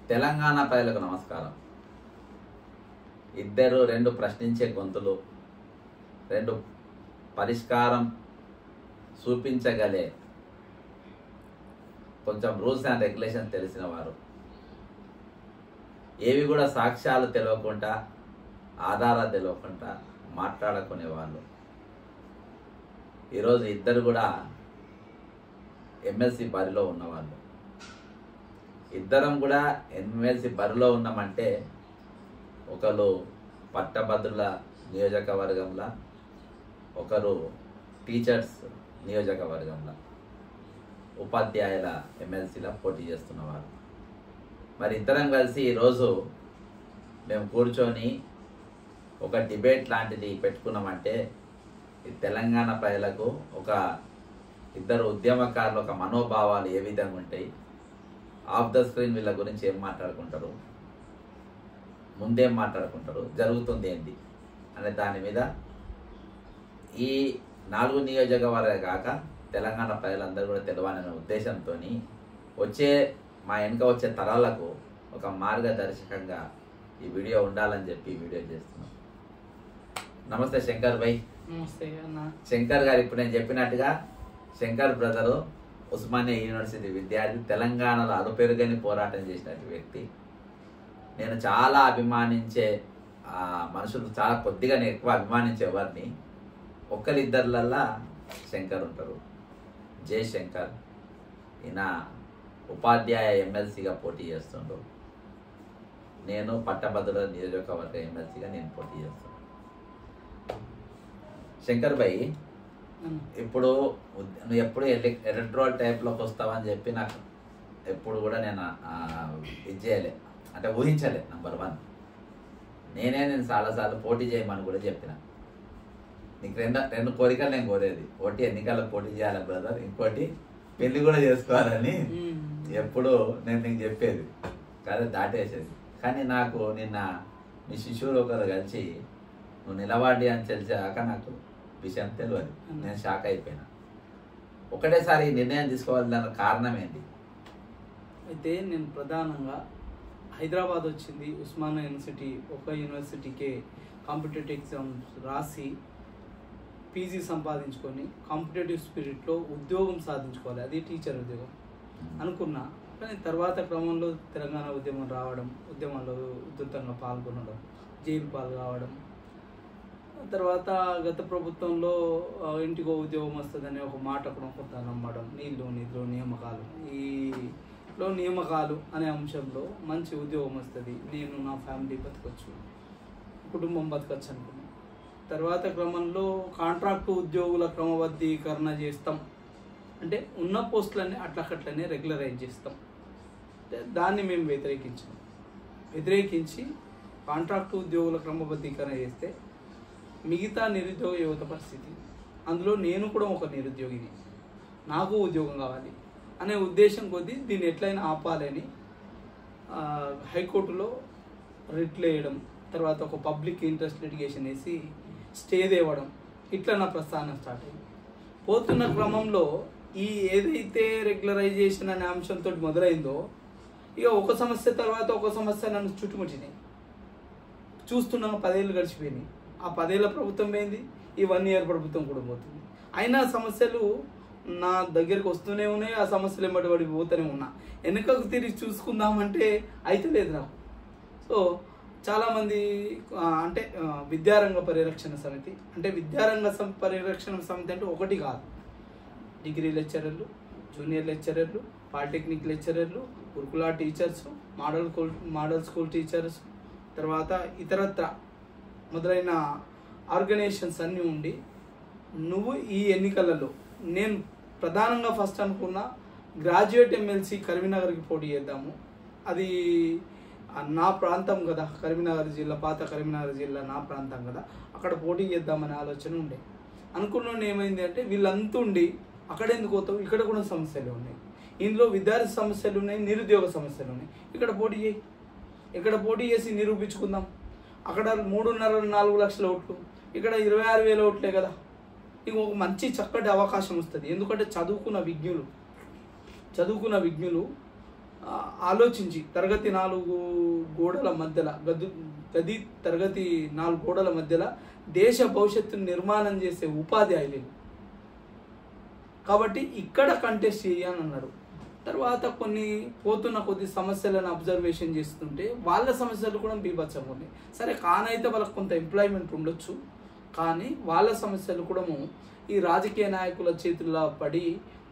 తెలంగాణ ప్రజలకు నమస్కారం. రెండు ప్రశ్నించే గొంతులు, రెండు పరిష్కారం చూపించగలే కొంచెం రూల్స్ అండ్ రెగ్యులేషన్స్ తెలిసిన వారు, ఏవి కూడా సాక్ష్యాలు తెలియకుండా ఆధారాలు తెలియకుండా మాట్లాడుకునే వాళ్ళు. ఈరోజు ఇద్దరు కూడా ఎమ్మెల్సీ బరిలో ఉన్నవాళ్ళు. ఇద్దరం కూడా ఎమ్మెల్సీ బరిలో ఉన్నామంటే ఒకరు పట్టభద్రుల నియోజకవర్గంలో, ఒకరు టీచర్స్ నియోజకవర్గంలో ఉపాధ్యాయుల ఎమ్మెల్సీలో పోటీ చేస్తున్నవారు. మరి ఇద్దరం కలిసి ఈరోజు మేము కూర్చొని ఒక డిబేట్ లాంటిది పెట్టుకున్నామంటే ఈ తెలంగాణ ప్రజలకు ఒక ఇద్దరు ఉద్యమకారులు ఒక మనోభావాలు ఏ విధంగా ఉంటాయి, ఆఫ్ ద స్క్రీన్ వీళ్ళ గురించి ఏం మాట్లాడుకుంటారు, ముందేం మాట్లాడుకుంటారు, జరుగుతుంది ఏంటి అనే దాని మీద ఈ 4 నియోజకవర్గాలు కాక తెలంగాణ ప్రజలందరూ కూడా తెలవాలనే ఉద్దేశంతో మా వెనుక వచ్చే తరాలకు ఒక మార్గదర్శకంగా ఈ వీడియో ఉండాలని చెప్పి వీడియో చేస్తున్నాం. నమస్తే శంకర్ భాయ్. నమస్తే అన్న. శంకర్ గారు ఇప్పుడు నేను చెప్పినట్టుగా శంకర్ బ్రదరు ఉస్మానియా యూనివర్సిటీ విద్యార్థి, తెలంగాణలో అరుపెరుగని పోరాటం చేసిన వ్యక్తి. నేను చాలా అభిమానించే మనుషులు చాలా కొద్దిగా నేను ఎక్కువ అభిమానించే వారిని ఒక్కరిద్దరిలల్లా శంకర్ ఉంటారు. జే శంకర్. ఈయన ఉపాధ్యాయ ఎమ్మెల్సీగా పోటీ చేస్తుండ్రు. నేను పట్టభద్రుల నియోజకవర్గ ఎమ్మెల్సీగా నేను పోటీ చేస్తున్నాను. శంకర్ భాయ్, ఇప్పుడు నువ్వు ఎప్పుడు ఎలక్ట్రల్ టైప్లోకి వస్తావని చెప్పి నాకు ఎప్పుడు కూడా నేను ఇది చేయలే, అంటే ఊహించలే. నంబర్ 1 నేను చాలాసార్లు పోటీ చేయమని కూడా చెప్పిన. నీకు రెండు కోరికలు నేను కోరేది, ఒకటి ఎన్నికల్లో పోటీ చేయాలి బ్రదర్, ఇంకోటి పెళ్లి కూడా చేసుకోవాలని ఎప్పుడు నేను నీకు చెప్పేది, కానీ దాటేసేది. కానీ నాకు నిన్న మీ శిష్యులు ఒకరు కలిసి నువ్వు నిలబడి అని తెలిసాక నాకు విషయం తెలియదు. నేను షాక్ అయిపోయినా. ఒకటేసారి నిర్ణయం తీసుకోవాలన్న కారణం ఏంటి? అయితే నేను ప్రధానంగా హైదరాబాద్ వచ్చింది, ఉస్మానియా యూనివర్సిటీ ఒక యూనివర్సిటీకే కాంపిటేటివ్ ఎగ్జామ్స్ రాసి పీజీ సంపాదించుకొని కాంపిటేటివ్ స్పిరిట్లో ఉద్యోగం సాధించుకోవాలి, అది టీచర్ ఉద్యోగం అనుకున్నా. కానీ తర్వాత క్రమంలో తెలంగాణ ఉద్యమం రావడం, ఉద్యమంలో ఉధృతంగా పాల్గొనడం, జైలు పాలు కావడం, తర్వాత గత ప్రభుత్వంలో ఇంటికో ఉద్యోగం వస్తుందనే ఒక మాట కూడా కొంత నమ్మడం, నిధులు నియామకాలు, ఈలో నియామకాలు అనే అంశంలో మంచి ఉద్యోగం వస్తుంది, నేను నా ఫ్యామిలీ బతకొచ్చు, కుటుంబం బతకొచ్చు అనుకున్నాను. తర్వాత క్రమంలో కాంట్రాక్టు ఉద్యోగుల క్రమబద్ధీకరణ చేస్తాం, అంటే ఉన్న పోస్టులన్నీ అట్లకట్లనే రెగ్యులరైజ్ చేస్తాం. దాన్ని మేము వ్యతిరేకించి కాంట్రాక్టు ఉద్యోగుల క్రమబద్ధీకరణ చేస్తే మిగతా నిరుద్యోగ యువత పరిస్థితి, అందులో నేను కూడా ఒక నిరుద్యోగిని, నాకు ఉద్యోగం కావాలి అనే ఉద్దేశం కొద్దీ దీన్ని ఎట్లయినా ఆపాలని హైకోర్టులో రిట్లు వేయడం, తర్వాత ఒక పబ్లిక్ ఇంట్రెస్ట్ లిటిగేషన్ వేసి స్టే తేవడం, ఇట్లా నా ప్రస్థానం స్టార్ట్ అయింది. పోతున్న క్రమంలో ఈ ఏదైతే రెగ్యులరైజేషన్ అనే అంశంతో మొదలైందో, ఇక ఒక సమస్య తర్వాత ఒక సమస్య నన్ను చుట్టుముట్టినాయి. చూస్తున్నాము 10 ఏళ్ళు గడిచిపోయినాయి. ఆ 10 ఏళ్ళ ప్రభుత్వం ఏంది, ఈ 1 ఇయర్ ప్రభుత్వం కూడా పోతుంది. అయినా సమస్యలు నా దగ్గరికి వస్తూనే ఉన్నాయి, ఆ సమస్యలు ఎంబడి పోతూనే ఉన్నా. వెనుకకు తిరిగి చూసుకుందామంటే అయితే లేదు నాకు. సో చాలామంది అంటే విద్యారంగ పరిరక్షణ సమితి, అంటే విద్యారంగ పరిరక్షణ సమితి అంటే ఒకటి కాదు, డిగ్రీ లెక్చరర్లు, జూనియర్ లెక్చరర్లు, పాలిటెక్నిక్ లెక్చరర్లు, గురుకుల టీచర్స్, మోడల్ స్కూల్ టీచర్స్, తర్వాత ఇతరత్ర మొదలైన ఆర్గనైజేషన్స్ అన్నీ ఉండి, నువ్వు ఈ ఎన్నికలలో నేను ప్రధానంగా ఫస్ట్ అనుకున్న గ్రాడ్యుయేట్ ఎమ్మెల్సీ కరీంనగర్కి పోటీ చేద్దాము, అది నా ప్రాంతం కదా, కరీంనగర్ జిల్లా, పాత కరీంనగర్ జిల్లా నా ప్రాంతం కదా, అక్కడ పోటీ చేద్దామనే ఆలోచన ఉండే. అనుకున్న ఏమైంది అంటే వీళ్ళంతా ఉండి అక్కడ ఎందుకు పోతావు, ఇక్కడ కూడా సమస్యలు ఉన్నాయి, ఇందులో విద్యార్థి సమస్యలు ఉన్నాయి, నిరుద్యోగ సమస్యలు ఉన్నాయి, ఇక్కడ పోటీ చేయి, ఇక్కడ పోటీ చేసి నిరూపించుకుందాం. అక్కడ 3.5-4 లక్షల ఓట్లు, ఇక్కడ 26,000 ఓట్లే కదా, ఇక ఒక మంచి చక్కటి అవకాశం వస్తుంది. ఎందుకంటే చదువుకున్న విజ్ఞులు ఆలోచించి తరగతి 4 గోడల మధ్యలో తరగతి 4 గోడల మధ్యలో దేశ భవిష్యత్తును నిర్మాణం చేసే ఉపాధ్యాయులు. కాబట్టి ఇక్కడ కంటెస్ట్ చేయని అన్నారు. తర్వాత కొద్ది సమస్యలను అబ్జర్వేషన్ చేస్తుంటే వాళ్ళ సమస్యలు కూడా బీభత్సంగా ఉన్నాయి. సరే కానైతే వాళ్ళకి కొంత ఎంప్లాయ్మెంట్ ఉండొచ్చు, కానీ వాళ్ళ సమస్యలు కూడా ఈ రాజకీయ నాయకుల చేతుల్లో పడి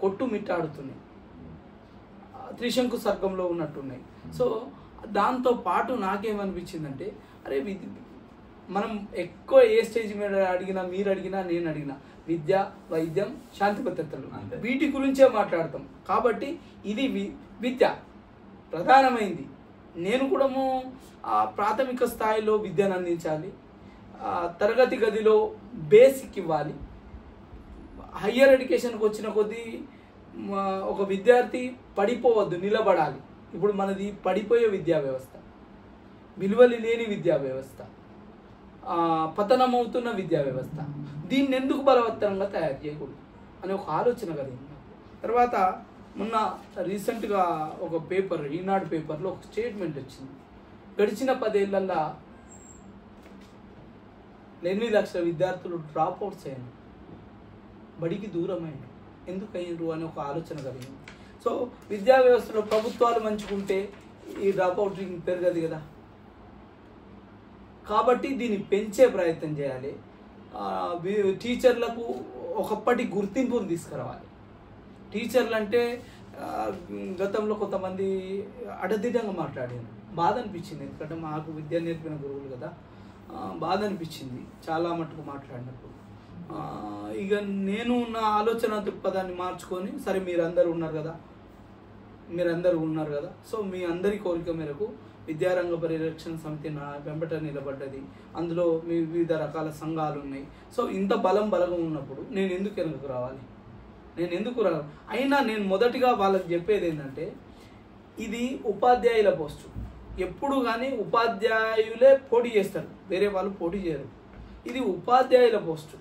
కొట్టుమిట్టాడుతున్నాయి, త్రిశంకు సర్గంలో ఉన్నట్టున్నాయి. సో దాంతో పాటు నాకేమనిపించిందంటే, అరే మనం ఎక్కువ ఏ స్టేజ్ మీద అడిగినా, మీరు అడిగినా, నేను అడిగినా విద్య, వైద్యం, శాంతి భద్రతలు వీటి గురించే మాట్లాడతాం. కాబట్టి ఇది విద్య ప్రధానమైంది. నేను కూడా ప్రాథమిక స్థాయిలో విద్యను అందించాలి, తరగతి గదిలో బేసిక్ ఇవ్వాలి. హయ్యర్ ఎడ్యుకేషన్కి వచ్చిన కొద్దీ ఒక విద్యార్థి పడిపోవద్దు, నిలబడాలి. ఇప్పుడు మనది పడిపోయే విద్యా వ్యవస్థ, విలువలు లేని విద్యా వ్యవస్థ, పతనమవుతున్న విద్యా వ్యవస్థ. దీన్ని ఎందుకు బలవత్తరంగా తయారు చేయకూడదు అనే ఒక ఆలోచన కలిగింది. తర్వాత మొన్న రీసెంట్గా ఒక పేపర్, ఈనాడు పేపర్లో ఒక స్టేట్మెంట్ వచ్చింది. గడిచిన 10 ఏళ్లలో 8 లక్షల విద్యార్థులు డ్రాప్ అవుట్స్ అయ్యారు, బడికి దూరమైండు. ఎందుకు అయ్యిండ్రు అనే ఒక ఆలోచన కలిగింది. సో విద్యా వ్యవస్థలో ప్రభుత్వాలు మంచుకుంటే ఈ డ్రాప్ అవుట్ పెరగదు కదా. కాబట్టి దీన్ని పెంచే ప్రయత్నం చేయాలి. టీచర్లకు ఒకప్పటి గుర్తింపును తీసుకురావాలి. టీచర్లు అంటే గతంలో కొంతమంది అడదిడ్డంగా మాట్లాడారు, బాధ అనిపించింది. ఎందుకంటే మాకు విద్య నేర్పిన గురువులు కదా, బాధ అనిపించింది చాలా మటుకు మాట్లాడినప్పుడు. ఇక నేను నా ఆలోచన దృక్పథాన్ని మార్చుకొని, సరే మీరందరూ ఉన్నారు కదా, సో మీ అందరి కోరిక మేరకు విద్యారంగ పరిరక్షణ సమితి నా వెంబట నిలబడ్డది. అందులో మీ వివిధ రకాల సంఘాలు ఉన్నాయి. సో ఇంత బలగం ఉన్నప్పుడు నేను ఎందుకు వెనుకకు రావాలి? అయినా నేను మొదటిగా వాళ్ళకి చెప్పేది ఏంటంటే, ఇది ఉపాధ్యాయుల పోస్టు. ఎప్పుడు కానీ ఉపాధ్యాయులే పోటీ చేస్తారు, వేరే వాళ్ళు పోటీ చేయరు. ఇది ఉపాధ్యాయుల పోస్టు,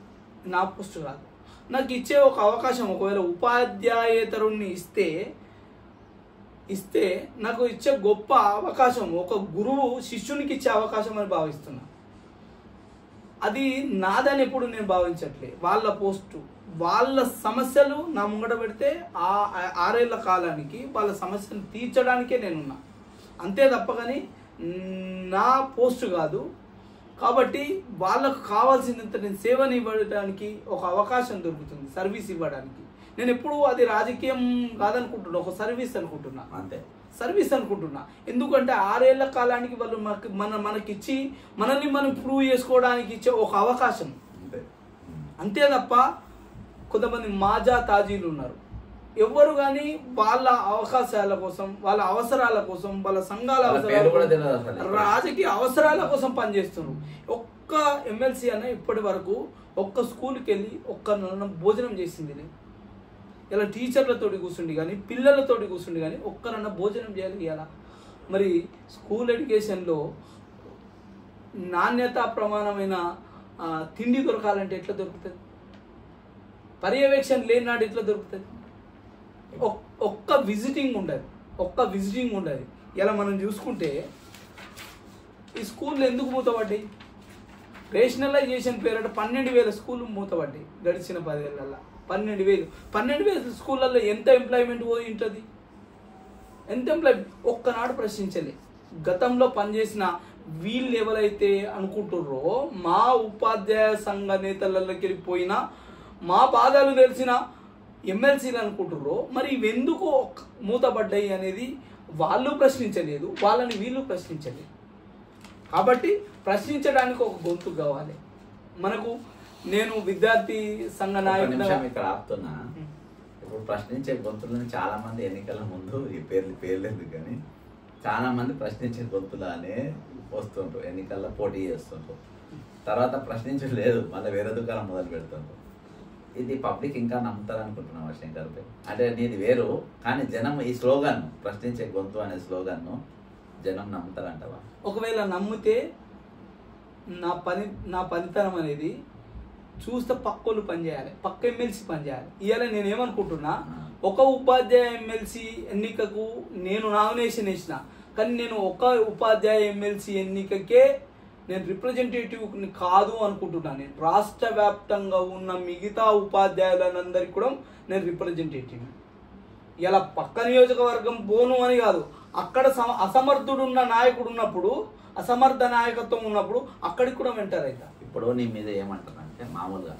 నా పోస్టు కాదు. నాకు ఇచ్చే ఒక అవకాశం, ఒకవేళ ఉపాధ్యాయేతరుణ్ణి ఇస్తే నాకు ఇచ్చే గొప్ప అవకాశం, ఒక గురువు శిష్యునికి ఇచ్చే అవకాశం అని భావిస్తున్నా. అది నాదని ఎప్పుడు నేను భావించట్లే. వాళ్ళ పోస్టు, వాళ్ళ సమస్యలు నా ముంగట పెడితే ఆ 6 ఏళ్ల కాలానికి వాళ్ళ సమస్యను తీర్చడానికే నేనున్నా, అంతే తప్ప కానీ నా పోస్టు కాదు. కాబట్టి వాళ్ళకు కావాల్సినంత నేను సేవను ఇవ్వడానికి ఒక అవకాశం దొరుకుతుంది, సర్వీస్ ఇవ్వడానికి. నేను ఎప్పుడు అది రాజకీయం కాదనుకుంటున్నా, ఒక సర్వీస్ అనుకుంటున్నా, అంతే సర్వీస్ అనుకుంటున్నా. ఎందుకంటే 6 ఏళ్ల కాలానికి వాళ్ళు మనకిచ్చి మనల్ని మనం ప్రూవ్ చేసుకోవడానికి ఇచ్చే ఒక అవకాశం, అంతే తప్ప కొంతమంది మాజా తాజీలు ఉన్నారు. ఎవ్వరు కానీ వాళ్ళ అవకాశాల కోసం, వాళ్ళ అవసరాల కోసం, వాళ్ళ సంఘాల అవసరాల, రాజకీయ అవసరాల కోసం పనిచేస్తున్నారు. ఒక్క ఎమ్మెల్సీ అన్న ఇప్పటి వరకు ఒక్క స్కూల్కి వెళ్ళి ఒక్క భోజనం చేసింది లేదు. ఇలా టీచర్లతోటి కూర్చుండి కానీ, పిల్లలతోటి కూర్చుండి కానీ ఒక్కరన్నా భోజనం చేయాలి ఇవ్వాలా? మరి స్కూల్ ఎడ్యుకేషన్లో నాణ్యత ప్రమాణమైన తిండి దొరకాలంటే ఎట్లా దొరుకుతుంది? పర్యవేక్షణ లేనాడు ఎట్లా దొరుకుతుంది? ఒక్క విజిటింగ్ ఉండదు. ఇలా మనం చూసుకుంటే ఈ స్కూళ్ళు ఎందుకు మూతపడ్డాయి? రేషనలైజేషన్ పేరట 12,000 స్కూళ్ళు మూతపడ్డాయి గడిచిన 10 ఏళ్లలో. 12,000 స్కూళ్ళల్లో ఎంత ఎంప్లాయ్మెంట్ పోయి ఉంటుంది? ఒక్కనాడు ప్రశ్నించలే. గతంలో పనిచేసిన వీళ్ళు ఎవరైతే అనుకుంటుర్రో, మా ఉపాధ్యాయ సంఘ నేతలకి వెళ్ళిపోయినా మా బాధలు తెలిసిన ఎమ్మెల్సీలు అనుకుంటుర్రో, మరి ఇవెందుకు మూతపడ్డాయి అనేది వాళ్ళు ప్రశ్నించలేదు, వాళ్ళని వీళ్ళు ప్రశ్నించలేదు. కాబట్టి ప్రశ్నించడానికి ఒక గొంతు కావాలి మనకు. నేను విద్యార్థి సంఘ నాయకుడు ఇక్కడ ఆపుతున్నా. ఇప్పుడు ప్రశ్నించే గొంతులని చాలా మంది ఎన్నికల ముందు ఈ పేర్లు ఎందుకు కానీ చాలా మంది ప్రశ్నించే గొంతులు అనే వస్తుంటారు, ఎన్నికల్లో పోటీ చేస్తుంటారు. తర్వాత ప్రశ్నించలేదు, మళ్ళీ వేరే దుకాణం మొదలు పెడుతుంటారు. ఇది పబ్లిక్ ఇంకా నమ్ముతారు అనుకుంటున్నావా శంకర్ భాయ్? అంటే నీది వేరు, కానీ జనం ఈ స్లోగన్, ప్రశ్నించే గొంతు అనే స్లోగన్ను జనం నమ్ముతారంటవా? ఒకవేళ నమ్మితే నా పనితనం అనేది చూస్తే పక్కోళ్ళు పనిచేయాలి, పక్క ఎమ్మెల్సీ పనిచేయాలి. ఇవాళ నేనేమనుకుంటున్నా, ఒక ఉపాధ్యాయ ఎమ్మెల్సీ ఎన్నికకు నేను నామినేషన్ వేసిన, కానీ నేను ఒక ఉపాధ్యాయ ఎమ్మెల్సీ ఎన్నికకే నేను రిప్రజెంటేటివ్ని కాదు అనుకుంటున్నాను. నేను రాష్ట్ర వ్యాప్తంగా ఉన్న మిగతా ఉపాధ్యాయులందరికీ కూడా నేను రిప్రజెంటేటివ్. ఇలా పక్క నియోజకవర్గం పోను అని కాదు, అక్కడ అసమర్థుడున్న నాయకుడు ఉన్నప్పుడు, అసమర్థ నాయకత్వం ఉన్నప్పుడు అక్కడికి కూడా వెంటర్ అవుతా. ఇప్పుడు నీ మీద ఏమంటారంటే మామూలుగా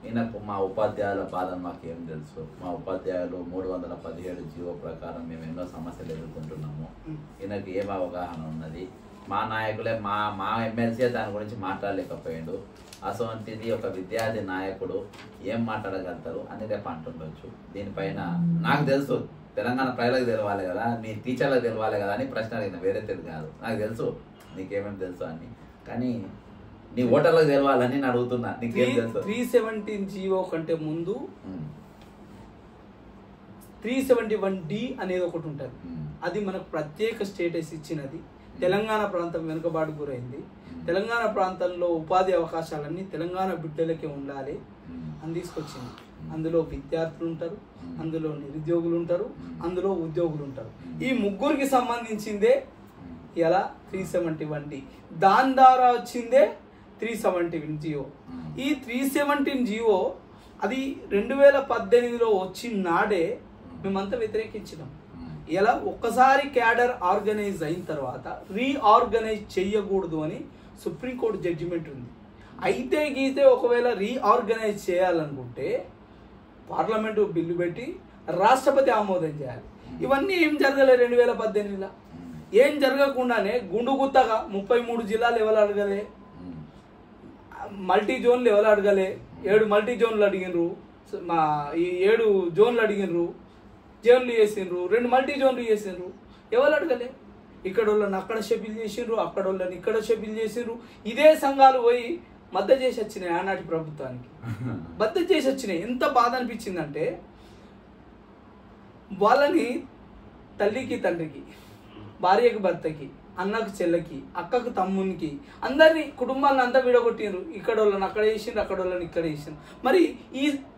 ఈయనకు మా ఉపాధ్యాయుల బాధను మాకేం తెలుసు, మా ఉపాధ్యాయులు 317 జీవో ప్రకారం మేము ఎన్నో సమస్యలు ఎదుర్కొంటున్నాము, ఈయనకి ఏం అవగాహన ఉన్నది, మా నాయకులే మా ఎమ్మెల్సీ దాని గురించి మాట్లాడలేకపోయాడు, అసోంటిది ఒక విద్యార్థి నాయకుడు ఏం మాట్లాడగలుగుతారు అని రేపు అంటుండొచ్చు. దీనిపైన నాకు తెలుసు తెలంగాణ ప్రజలకు తెలవాలి కదా, మీ టీచర్లకు తెలవాలి కదా అని ప్రశ్న అడిగిన, వేరే తెలుగు కాదు, నాకు తెలుసు నీకేమేమి తెలుసు అని, కానీ నీ ఓటర్లకు తెలవాలని నేను అడుగుతున్నా, నీకేం తెలుసు? 317 జీవో కంటే ముందు 371D అనేది ఒకటి ఉంటుంది. అది మనకు ప్రత్యేక స్టేటస్ ఇచ్చినది. తెలంగాణ ప్రాంతం వెనుకబాటు గురైంది. తెలంగాణ ప్రాంతంలో ఉపాధి అవకాశాలన్నీ తెలంగాణ బిడ్డలకే ఉండాలి అని తీసుకొచ్చింది. అందులో విద్యార్థులు ఉంటారు, అందులో నిరుద్యోగులు ఉంటారు, అందులో ఉద్యోగులు ఉంటారు. ఈ ముగ్గురికి సంబంధించిందే ఇలా 371D. దాని ద్వారా వచ్చిందే 317 జీవో. ఈ 317 జీవో అది 2018లో వచ్చిన నాడే మేమంతా వ్యతిరేకించినాం. ఇలా ఒక్కసారి క్యాడర్ ఆర్గనైజ్ అయిన తర్వాత రీఆర్గనైజ్ చెయ్యకూడదు అని సుప్రీంకోర్టు జడ్జిమెంట్ ఉంది. అయితే గీతే ఒకవేళ రీఆర్గనైజ్ చేయాలనుకుంటే పార్లమెంటు బిల్లు పెట్టి రాష్ట్రపతి ఆమోదం చేయాలి. ఇవన్నీ ఏం జరగలే 2018లో. ఏం జరగకుండానే గుండుగుత్తగా 33 జిల్లాలు ఎవరు అడగలే, మల్టీ జోన్లు ఎవరు అడగలే, 7 మల్టీ జోన్లు అడిగినరు, మా ఈ 7 జోన్లు అడిగినరు, జోన్లు చేసిండ్రు, 2 మల్టీ జోన్లు చేసిండ్రు, ఎవరు అడగలే. ఇక్కడ వాళ్ళని అక్కడ షెడ్యూల్ చేసిండ్రు, అక్కడ వాళ్ళని ఇక్కడ షెడ్యూల్ చేసిండ్రు. ఇదే సంఘాలు పోయి మద్దతు చేసి వచ్చినాయి ఆనాటి ప్రభుత్వానికి, మద్దతు చేసి వచ్చినాయి. ఎంత బాధ అనిపించిందంటే వాళ్ళని తల్లికి తండ్రికి, భార్యకి భర్తకి, అన్నకు చెల్లెకి, అక్కకు తమ్మునికి, అందరినీ కుటుంబాలను అంతా విడగొట్టిండ్రు. ఇక్కడ వాళ్ళని అక్కడ వేసిండ్రు, అక్కడ వాళ్ళని ఇక్కడ వేసిండ్రు. మరి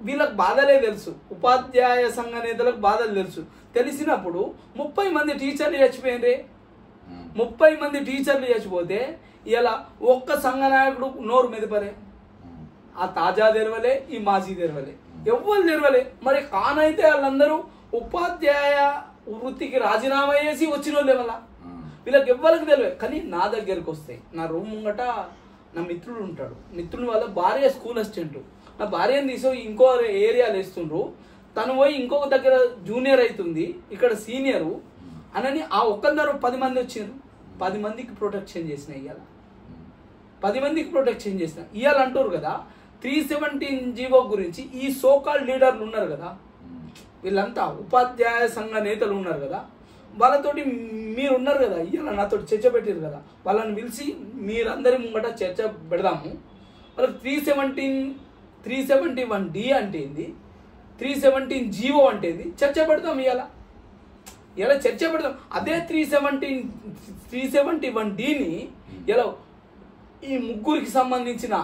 వీళ్ళకి బాధలే తెలుసు, ఉపాధ్యాయ సంఘ నేతలకు బాధలు తెలుసు. తెలిసినప్పుడు 30 మంది టీచర్లు చచ్చిపోయిండ్రే. 30 మంది టీచర్లు చచ్చిపోతే ఇలా ఒక్క సంఘ నాయకుడు నోరు మెదపలే. ఆ తాజా తెరవలే, ఈ మాజీ తెరవలే, ఎవ్వరు తెరవలే. మరి కానైతే వాళ్ళందరూ ఉపాధ్యాయ వృత్తికి రాజీనామా చేసి వచ్చిన వాళ్ళే. వల్ల వీళ్ళకి ఎవ్వరికి తెలియదు. కానీ నా దగ్గరికి వస్తాయి, నా రూమ్ ముంగట నా మిత్రుడు ఉంటాడు, మిత్రుని వాళ్ళ భార్య స్కూల్ అసిస్టెంట్, నా భార్యను తీసి ఇంకో ఏరియాలో వేస్తుండ్రు, తను పోయి ఇంకొక దగ్గర జూనియర్ అవుతుంది, ఇక్కడ సీనియరు అనని ఆ ఒక్కరు 10 మంది వచ్చిండ్రు. 10 మందికి ప్రొటెక్షన్ చేసిన ఇవాళ, 10 మందికి ప్రొటెక్షన్ చేసిన ఇవాళ అంటారు కదా. 317 జీవో గురించి ఈ సోకాల్ లీడర్లు ఉన్నారు కదా, వీళ్ళంతా ఉపాధ్యాయ సంఘ నేతలు ఉన్నారు కదా, వాళ్ళతోటి మీరు ఉన్నారు కదా, ఇవాళ నాతో చర్చ పెట్టారు కదా, వాళ్ళని పిలిచి మీరందరి ముంగట చర్చ పెడదాము. వాళ్ళకి 371D అంటే ఏంది, 317 జీవో అంటే ఏంది చర్చ పెడదాం. ఇలా చర్చ పెడదాం. అదే 371Dని ఇలా ఈ ముగ్గురికి సంబంధించిన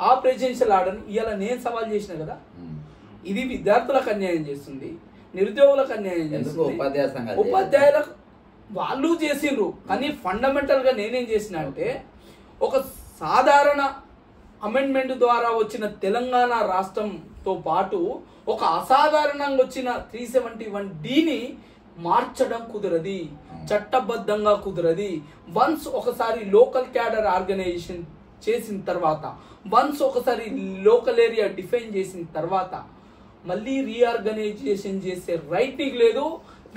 ఆ ప్రెసిడెన్షియల్ ఆర్డర్ని ఇలా నేను సవాల్ చేసిన కదా. ఇది విద్యార్థులకు అన్యాయం చేస్తుంది, నిరుద్యోగులకు అన్యాయం చేస్తుంది, ఉపాధ్యాయులకు వాళ్ళు చేసిండ్రు. కానీ ఫండమెంటల్ గా నేనేం చేసిన అంటే ఒక సాధారణ అమెండ్మెంట్ ద్వారా వచ్చిన తెలంగాణ రాష్ట్రంతో పాటు ఒక అసాధారణంగా వచ్చిన 371Dని మార్చడం కుదరది, చట్టబద్ధంగా కుదరది. వన్స్ ఒకసారి లోకల్ క్యాడర్ ఆర్గనైజేషన్ చేసిన తర్వాత, వన్స్ ఒకసారి లోకల్ ఏరియా డిఫైన్ చేసిన తర్వాత మళ్ళీ రీఆర్గనైజేషన్ చేసే రైట్ నీకు లేదు.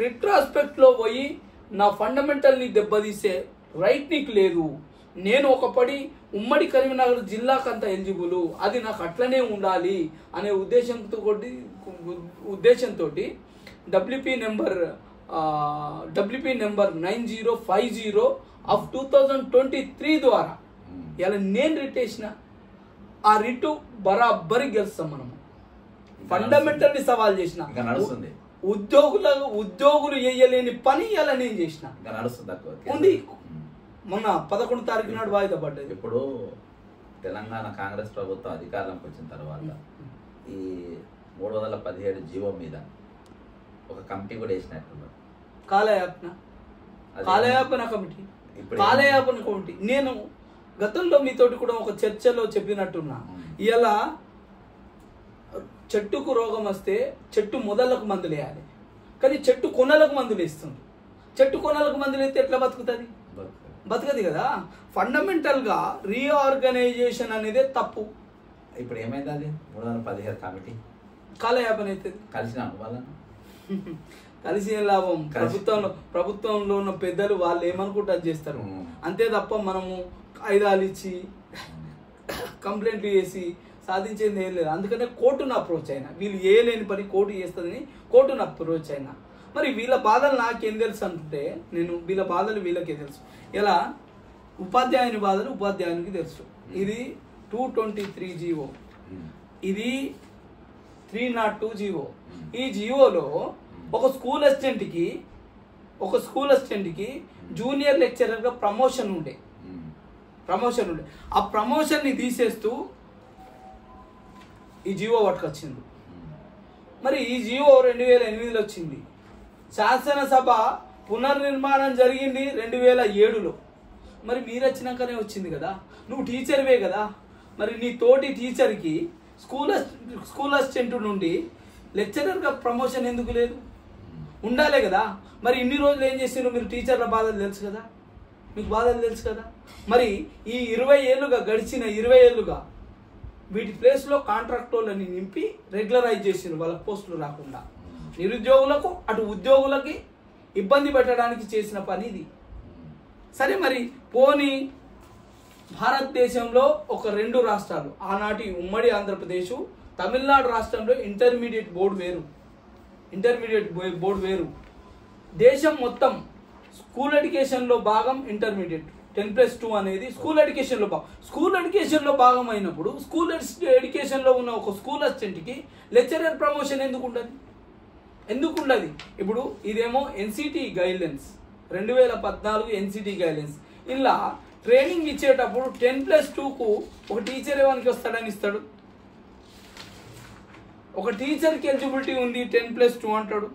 రిట్రాస్పెక్ట్లో పోయి నా ఫండమెంటల్ని దెబ్బతీసే రైట్ నీకు లేదు. నేను ఒకపడి ఉమ్మడి కరీంనగర్ జిల్లాకంత ఎలిజిబుల్, అది నాకు అట్లనే ఉండాలి అనే ఉద్దేశంతో WP నెంబర్ 9050/2023 ద్వారా ఇలా నేను రిట్ వేసిన ఆ రిటు బరాబరి గెలుస్తాం. మనము ఫండమెంటల్ ని సవాల్ చేసిన, ఉద్యోగులు చేయలేని పని ఇలా నేను చేసిన ఉంది. మొన్న 11 తారీఖు నాడు వాయిదా పడ్డది. ఇప్పుడు తెలంగాణ కాంగ్రెస్ ప్రభుత్వం అధికారంలోకి వచ్చిన తర్వాత ఈ 317 జీవో మీద ఒక కమిటీ కూడా వేసినట్టున్నారు. కాలయాపన కమిటీ నేను గతంలో మీతోటి కూడా ఒక చర్చలో చెప్పినట్టున్నా. ఇలా చెట్టుకు రోగం వస్తే చెట్టు మొదలకు మందులు వేయాలి, కానీ చెట్టు కొనలకు మందులు వేస్తుంది. చెట్టు కొనలకు మందులు వేస్తే ఎట్లా బతుకుతుంది? బతకది కదా. ఫండమెంటల్గా రీఆర్గనైజేషన్ అనేది తప్పు. ఇప్పుడు ఏమైంది? అది 317 కమిటీ కాలయాపన అవుతుంది. కలిసిన వాళ్ళను కలిసి ఏం లాభం? ప్రభుత్వంలో ఉన్న పెద్దలు వాళ్ళు ఏమనుకుంటారు చేస్తారు అంతే తప్ప మనము ఆయుధాలు ఇచ్చి కంప్లైంట్లు చేసి సాధించేది ఏం లేదు. అందుకనే కోర్టును అప్రోచ్ అయినా. వీళ్ళు ఏలేని పని కోర్టు చేస్తుందని కోర్టును అప్రోచ్ అయినా. మరి వీళ్ళ బాధలు నాకేం తెలుసు అంటే, నేను వీళ్ళ బాధలు వీళ్ళకే తెలుసు. ఇలా ఉపాధ్యాయుని బాధలు ఉపాధ్యాయునికి తెలుసు. ఇది 223 జీవో, ఇది 302 జీవో. ఈ జీవోలో ఒక స్కూల్ అసిస్టెంట్కి జూనియర్ లెక్చరర్గా ప్రమోషన్ ఉండే. ఆ ప్రమోషన్ని తీసేస్తూ ఈ జీవో పట్టుకొచ్చింది. మరి ఈ జీవో 2008లో వచ్చింది. శాసనసభ పునర్నిర్మాణం జరిగింది 2007లో. మరి మీరు వచ్చినాకనే వచ్చింది కదా. నువ్వు టీచర్వే కదా. మరి నీ తోటి టీచర్కి స్కూల్ అసిస్టెంట్ నుండి లెక్చరర్గా ప్రమోషన్ ఎందుకు లేదు? ఉండాలే కదా. మరి ఇన్ని రోజులు ఏం చేసిండ్రు మీరు? టీచర్ల బాధలు తెలుసు కదా, మీకు బాధలు తెలుసు కదా. మరి ఈ 20 ఏళ్ళుగా గడిచిన 20 ఏళ్ళుగా వీటి ప్లేస్లో కాంట్రాక్టర్లని నింపి రెగ్యులరైజ్ చేసిండ్రు వాళ్ళ పోస్టులు రాకుండా. నిరుద్యోగులకు అటు ఉద్యోగులకి ఇబ్బంది పెట్టడానికి చేసిన పని ఇది. సరే, మరి పోనీ భారతదేశంలో ఒక 2 రాష్ట్రాలు, ఆనాటి ఉమ్మడి ఆంధ్రప్రదేశ్, తమిళనాడు రాష్ట్రంలో ఇంటర్మీడియట్ బోర్డు వేరు. దేశం మొత్తం స్కూల్ ఎడ్యుకేషన్లో భాగం ఇంటర్మీడియట్ 10+2 అనేది స్కూల్ ఎడ్యుకేషన్లో భాగం. స్కూల్ ఎడ్యుకేషన్లో భాగం అయినప్పుడు స్కూల్ ఎడ్యుకేషన్లో ఉన్న ఒక స్కూల్ అసిస్టెంట్కి లెక్చరర్ ప్రమోషన్ ఎందుకు ఉండదు? ఇప్పుడు ఇదేమో ఎన్సిటి గైడ్లైన్స్, 2014 ఎన్సిటి గైడ్లైన్స్. ఇలా ట్రైనింగ్ ఇచ్చేటప్పుడు 10+2కు ఒక టీచర్ ఏమానికి వస్తాడని ఇస్తాడు. ఒక టీచర్కి ఎలిజిబిలిటీ ఉంది 10+2 అంటాడు.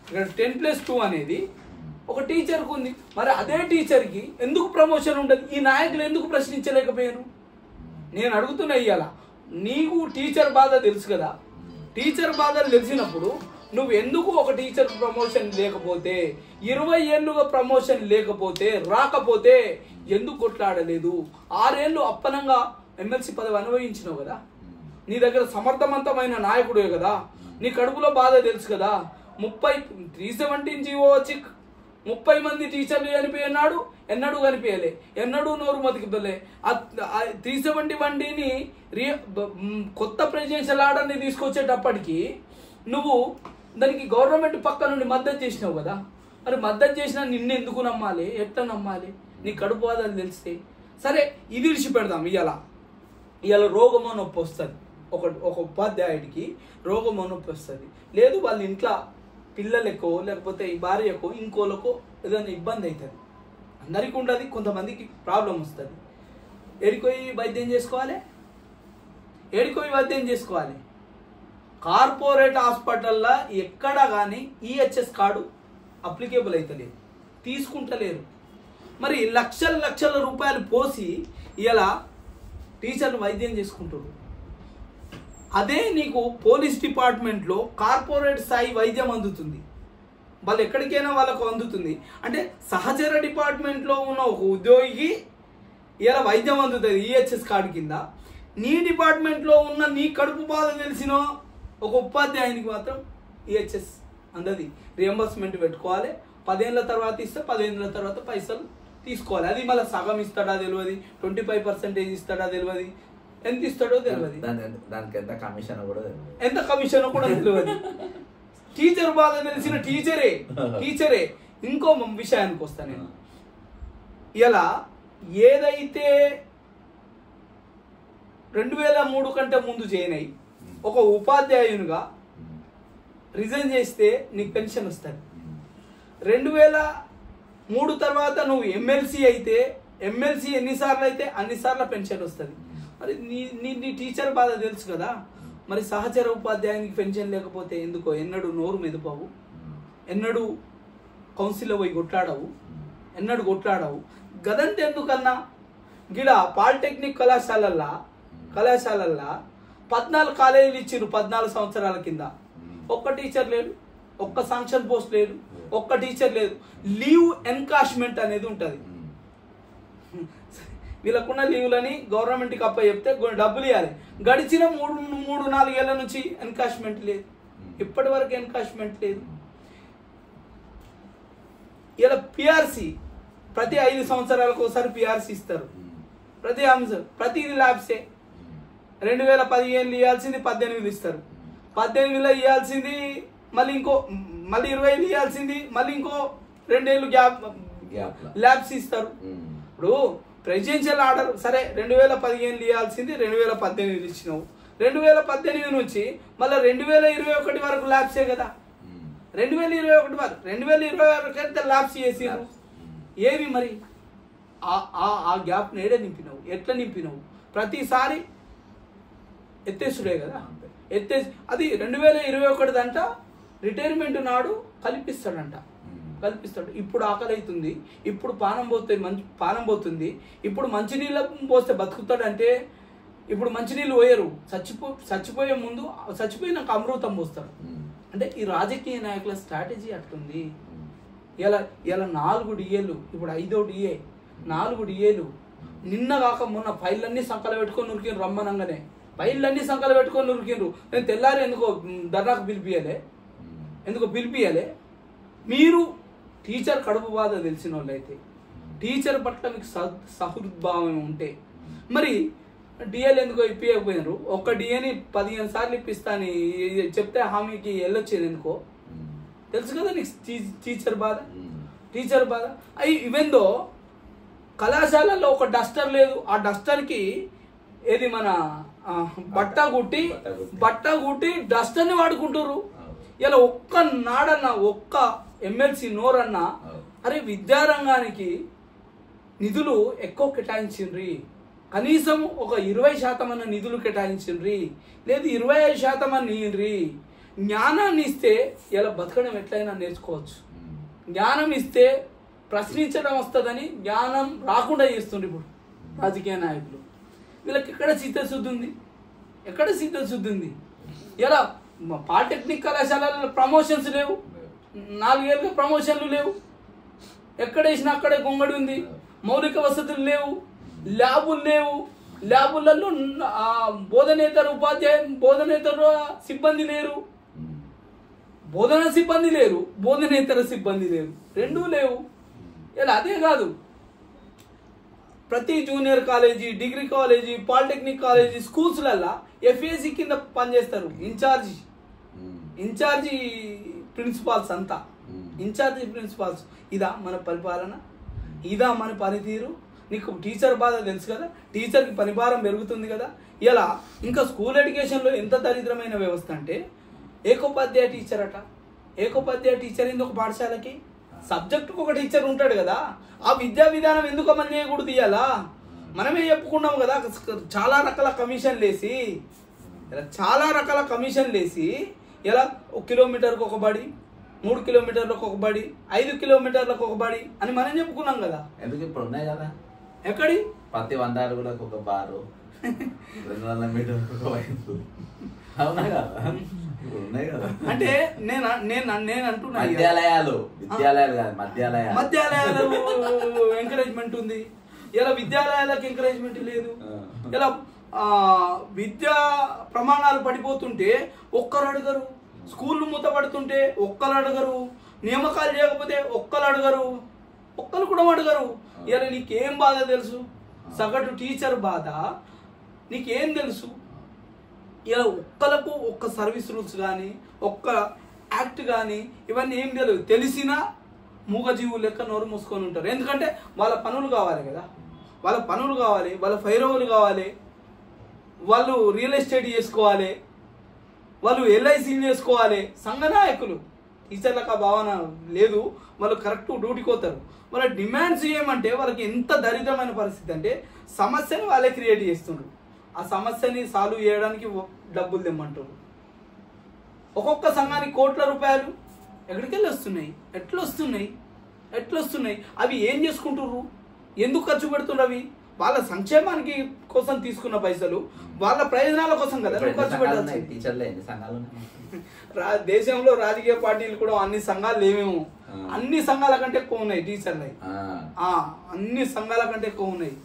ఇక్కడ 10+2 అనేది ఒక టీచర్కి ఉంది. మరి అదే టీచర్కి ఎందుకు ప్రమోషన్ ఉండదు? ఈ నాయకులు ఎందుకు ప్రశ్నించలేకపోయారు? నేను అడుగుతున్నా. ఇయ్యాల నీకు టీచర్ బాధ తెలుసు కదా. టీచర్ బాధలు తెలిసినప్పుడు నువ్వు ఎందుకు ఒక టీచర్ ప్రమోషన్ లేకపోతే, 20 ఏళ్ళుగా ప్రమోషన్ రాకపోతే ఎందుకు కొట్లాడలేదు? 6 ఏళ్ళు అప్పనంగా ఎమ్మెల్సీ పదవి అనుభవించినావు కదా. నీ దగ్గర సమర్థవంతమైన నాయకుడే కదా. నీ కడుపులో బాధ తెలుసు కదా. 317 జీవో వచ్చి 30 మంది టీచర్లు చనిపోయినాడు, ఎన్నడూ కనిపించలే, ఎన్నడూ నోరు మతికిపోలే. 371ని కొత్త ప్రెసిడెన్షియల్ ఆర్డర్ని తీసుకొచ్చేటప్పటికి నువ్వు దానికి గవర్నమెంట్ పక్క నుండి మద్దతు చేసినావు కదా. మరి మద్దతు చేసినా నిన్ను ఎందుకు నమ్మాలి? ఎట్లా నమ్మాలి? నీ కడుపు బాధలు తెలిస్తే. సరే, ఇది విడిచిపెడదాం. ఇవాళ రోగమో నొప్పి వస్తుంది. ఒక ఉపాధ్యాయుడికి రోగమో నొప్పి వస్తుంది. లేదు వాళ్ళ ఇంట్లో పిల్లలకో లేకపోతే భార్యకో ఇంకోలకో ఏదైనా ఇబ్బంది అవుతుంది. అందరికీ ఉండదు, కొంతమందికి ప్రాబ్లం వస్తుంది. ఏడికోయి వైద్యం చేసుకోవాలి. కార్పొరేట్ హాస్పిటల్లో ఎక్కడ కానీ ఈహెచ్ఎస్ కార్డు అప్లికేబుల్ అవుతలేదు, తీసుకుంటలేరు. మరి లక్షల రూపాయలు పోసి ఇలా టీచర్లు వైద్యం చేసుకుంటారు. అదే నీకు పోలీస్ డిపార్ట్మెంట్లో కార్పొరేట్ స్థాయి వైద్యం అందుతుంది. వాళ్ళు ఎక్కడికైనా వాళ్ళకు అందుతుంది. అంటే సహచర డిపార్ట్మెంట్లో ఉన్న ఒక ఉద్యోగికి ఇలా వైద్యం అందుతుంది ఈహెచ్ఎస్ కార్డు కింద. నీ డిపార్ట్మెంట్లో ఉన్న నీ కడుపు బాధ తెలిసిన ఒక ఉపాధ్యాయునికి మాత్రం ఈహెచ్ఎస్ అందది. రియంబర్స్మెంట్ పెట్టుకోవాలి. 10 ఏళ్ళ తర్వాత ఇస్తే 10 ఏళ్ళ తర్వాత పైసలు తీసుకోవాలి. అది మళ్ళీ సగం ఇస్తాడా తెలియదు, 25% ఇస్తాడా తెలియదు, ఎంత ఇస్తాడో తెలియదు, దానికి ఎంత కమిషన్ కూడా తెలియదు. టీచర్ బాధ తెలిసిన టీచరే. ఇంకో విషయానికి వస్తా నేను. ఇలా ఏదైతే 2003 కంటే ముందు జాయిన్ అయ్యి ఒక ఉపాధ్యాయునిగా రిజైన్ చేస్తే నీకు పెన్షన్ వస్తుంది. 2003 తర్వాత నువ్వు ఎమ్మెల్సీ అయితే ఎన్నిసార్లు అయితే అన్నిసార్లు పెన్షన్ వస్తుంది. మరి నీ టీచర్ బాధ తెలుసు కదా. మరి సహచర ఉపాధ్యాయునికి పెన్షన్ లేకపోతే ఎందుకో ఎన్నడూ నోరు మెదుపవు, ఎన్నడూ కౌన్సిల్లో పోయి కొట్లాడవు, ఎన్నడూ కొట్లాడవు. గదంటే ఎందుకన్నా గిడ పాలిటెక్నిక్ కళాశాలల్లో 14 కాలేజీలు ఇచ్చిర్రు 14 సంవత్సరాల కింద. ఒక్క టీచర్ లేడు, ఒక్క శాంక్షన్ పోస్ట్ లేదు, ఒక్క టీచర్ లేదు. లీవ్ ఎన్కాష్మెంట్ అనేది ఉంటుంది. వీళ్ళకున్న లీవ్లని గవర్నమెంట్కి అప్ప చెప్తే డబ్బులు ఇవ్వాలి. గడిచిన 3-4 ఏళ్ల నుంచి ఎన్కాష్మెంట్ లేదు, ఇప్పటి వరకు ఎన్కాష్మెంట్ లేదు. ఇలా పిఆర్సి ప్రతి 5 సంవత్సరాలకు ఒకసారి పిఆర్సి ఇస్తారు. ప్రతి అంశం ప్రతిది ల్యాబ్సే. 2015 ఇవ్వాల్సింది 18 ఇస్తారు, 18లో ఇవ్వాల్సింది మళ్ళీ 20 ఇవ్వాల్సింది మళ్ళీ ఇంకో 2 ఏళ్ళు గ్యాప్ ల్యాబ్స్ ఇస్తారు. ఇప్పుడు ప్రెసిడెన్షియల్ ఆర్డర్ సరే 2015 ఇవ్వాల్సింది 2018 ఇచ్చినావు, 2018 నుంచి మళ్ళీ 2021 వరకు ల్యాబ్సే కదా. 2021 వరకు 2020 అయితే ల్యాబ్స్ చేసినారు. ఏవి మరి ఆ గ్యాప్ నేడే నింపినావు, ఎట్లా నింపినావు? ప్రతిసారి ఎత్తేసుడే కదా. అది 2021 దంట రిటైర్మెంట్ నాడు కల్పిస్తాడంట. ఇప్పుడు ఆకలి అవుతుంది, ఇప్పుడు పానం పోతుంది, ఇప్పుడు మంచినీళ్ళ పోస్తే బతుకుతాడంటే ఇప్పుడు మంచినీళ్ళు పోయరు, చచ్చిపోయే ముందు చచ్చిపోయినాక అమృతం పోస్తారు. అంటే ఈ రాజకీయ నాయకుల స్ట్రాటజీ అట్లుంది. ఇలా 4 డిఏలు, ఇప్పుడు 5వ డిఏ, 4 డిఏలు. నిన్న కాక మొన్న ఫైళ్ళన్నీ సంకల పెట్టుకొని ఉరికిండ్రు. రమ్మనంగానే ఫైళ్ళన్నీ సంకల పెట్టుకొని ఉరికిండ్రు. నేను తెల్లారి ఎందుకో ధర్నాకు పిలిపియాలి. మీరు టీచర్ కడుపు బాధ తెలిసిన వాళ్ళు అయితే, టీచర్ పట్ల మీకు సహృద్భావం ఉంటే మరి డిఏలు ఎందుకో ఇప్పియకపోయినారు? ఒక్క డిఏని 15 సార్లు ఇప్పిస్తా అని చెప్తే హామీకి వెళ్ళొచ్చేది ఎందుకో? తెలుసు కదా నీకు టీచర్ బాధ. ఇవెందో కళాశాలలో ఒక డస్టర్ లేదు, ఆ డస్టర్కి ఏది మన బట్ట కుట్టి డస్టర్ని వాడుకుంటారు. ఇలా ఒక్క నాడన్నా, ఒక్క ఎమ్మెల్సీ నోరన్నా అరే విద్యారంగానికి నిధులు ఎక్కువ కేటాయించిండ్రి, కనీసం ఒక 20% అన్న నిధులు కేటాయించిండ్రి, లేదు 25% అని ఇయ్యండ్రి. జ్ఞానాన్ని ఇస్తే ఇలా బతకడం ఎట్లయినా నేర్చుకోవచ్చు. జ్ఞానం ఇస్తే ప్రశ్నించడం వస్తుందని జ్ఞానం రాకుండా చేస్తుండ్రు ఇప్పుడు రాజకీయ నాయకులు. వీళ్ళకి ఎక్కడ చిత్తశుద్ధి ఉంది? ఇలా పాలిటెక్నిక్ కళాశాలలో ప్రమోషన్స్ లేవు, 4 ఏళ్ళుగా ప్రమోషన్లు లేవు, ఎక్కడ వేసినా అక్కడే గొంగడి ఉంది, మౌలిక వసతులు లేవు, ల్యాబులు లేవు, ల్యాబులలో బోధనేతర సిబ్బంది లేరు, బోధన సిబ్బంది లేరు, బోధనేతర సిబ్బంది లేరు, రెండూ లేవు. ఇలా అదే కాదు, ప్రతి junior college, degree college, polytechnic college, స్కూల్స్లల్లా ఎఫ్ఏసి కింద పనిచేస్తారు ఇన్ఛార్జి ప్రిన్సిపాల్స్ అంతా. In charge principals. ఇదా మన పరిపాలన? ఇదా మన పనితీరు? నీకు టీచర్ బాధ తెలుసు కదా, టీచర్కి పనిభారం పెరుగుతుంది కదా. ఇలా ఇంకా స్కూల్ ఎడ్యుకేషన్లో ఎంత దరిద్రమైన వ్యవస్థ అంటే ఏకోపాధ్యాయ టీచర్ అట. ఏకోపాధ్యాయ టీచర్ ఎందుకు పాఠశాలకి? సబ్జెక్టుకు ఒక టీచర్ ఉంటాడు కదా. ఆ విద్యా విధానం ఎందుకు అమలు చేయకూడదు? ఇయ్యాలా మనమే చెప్పుకున్నాం కదా, చాలా రకాల కమిషన్లు వేసి ఇలా 1 కిలోమీటర్కి ఒక బడి, 3 కిలోమీటర్లకు ఒక బడి, 5 కిలోమీటర్లకు ఒక బడి అని మనం చెప్పుకున్నాం కదా. ఎందుకు ఇప్పుడు ఉన్నాయి కదా, ఎక్కడి ప్రతి 100 అడుగులకు ఒక బారు, 200 మీటర్లకు ఒక వైపు, అవునా కదా? ఉన్నాయి కదా. అంటే నేను అంటున్నా విద్యాలయాలు కాదు, మధ్యాలయాలు ఎంకరేజ్మెంట్ ఉంది. ఇలా విద్యాలయాలకు ఎంకరేజ్మెంట్ లేదు. ఇలా విద్యా ప్రమాణాలు పడిపోతుంటే ఒక్కరు అడగరు, స్కూళ్ళు మూతపడుతుంటే ఒక్కరు అడగరు, నియామకాలు చేయకపోతే ఒక్కరు అడగరు, ఒక్కరు కూడా అడగరు. ఇలా నీకేం బాధ తెలుసు? సగటు టీచర్ బాధ నీకేం తెలుసు? ఇలా ఒక్కలకు ఒక్క సర్వీస్ రూల్స్ కానీ, ఒక్క యాక్ట్ కానీ ఇవన్నీ ఏం తెలియదు. తెలిసినా మూగజీవులు లెక్క నోరు మూసుకొని ఉంటారు. ఎందుకంటే వాళ్ళ పనులు కావాలి కదా, వాళ్ళ ఫైరవులు కావాలి, వాళ్ళు రియల్ ఎస్టేట్ చేసుకోవాలి, వాళ్ళు ఎల్ఐసీలు చేసుకోవాలి. సంఘ నాయకులు టీచర్లకు ఆ భావన లేదు, వాళ్ళు కరెక్ట్ డ్యూటీకి పోతారు. వాళ్ళ డిమాండ్స్ ఏమంటే వాళ్ళకి ఎంత దరిద్రమైన పరిస్థితి అంటే సమస్యను వాళ్ళే క్రియేట్ చేస్తుండ్రు. ఆ సమస్యని సాల్వ్ చేయడానికి డబ్బులు తెమ్మంటారు. ఒక్కొక్క సంఘానికి కోట్ల రూపాయలు ఎక్కడికి వెళ్ళి వస్తున్నాయి, ఎట్లా వస్తున్నాయి? అవి ఏం చేసుకుంటుర్రు, ఎందుకు ఖర్చు పెడుతున్నారు? అవి వాళ్ళ సంక్షేమానికి కోసం తీసుకున్న పైసలు వాళ్ళ ప్రయోజనాల కోసం కదా ఖర్చు పెట్టాలి. దేశంలో రాజకీయ పార్టీలు కూడా అన్ని సంఘాలు లేవేమో, అన్ని సంఘాల కంటే ఎక్కువ ఉన్నాయి టీచర్లు, అన్ని సంఘాల కంటే ఎక్కువ ఉన్నాయి.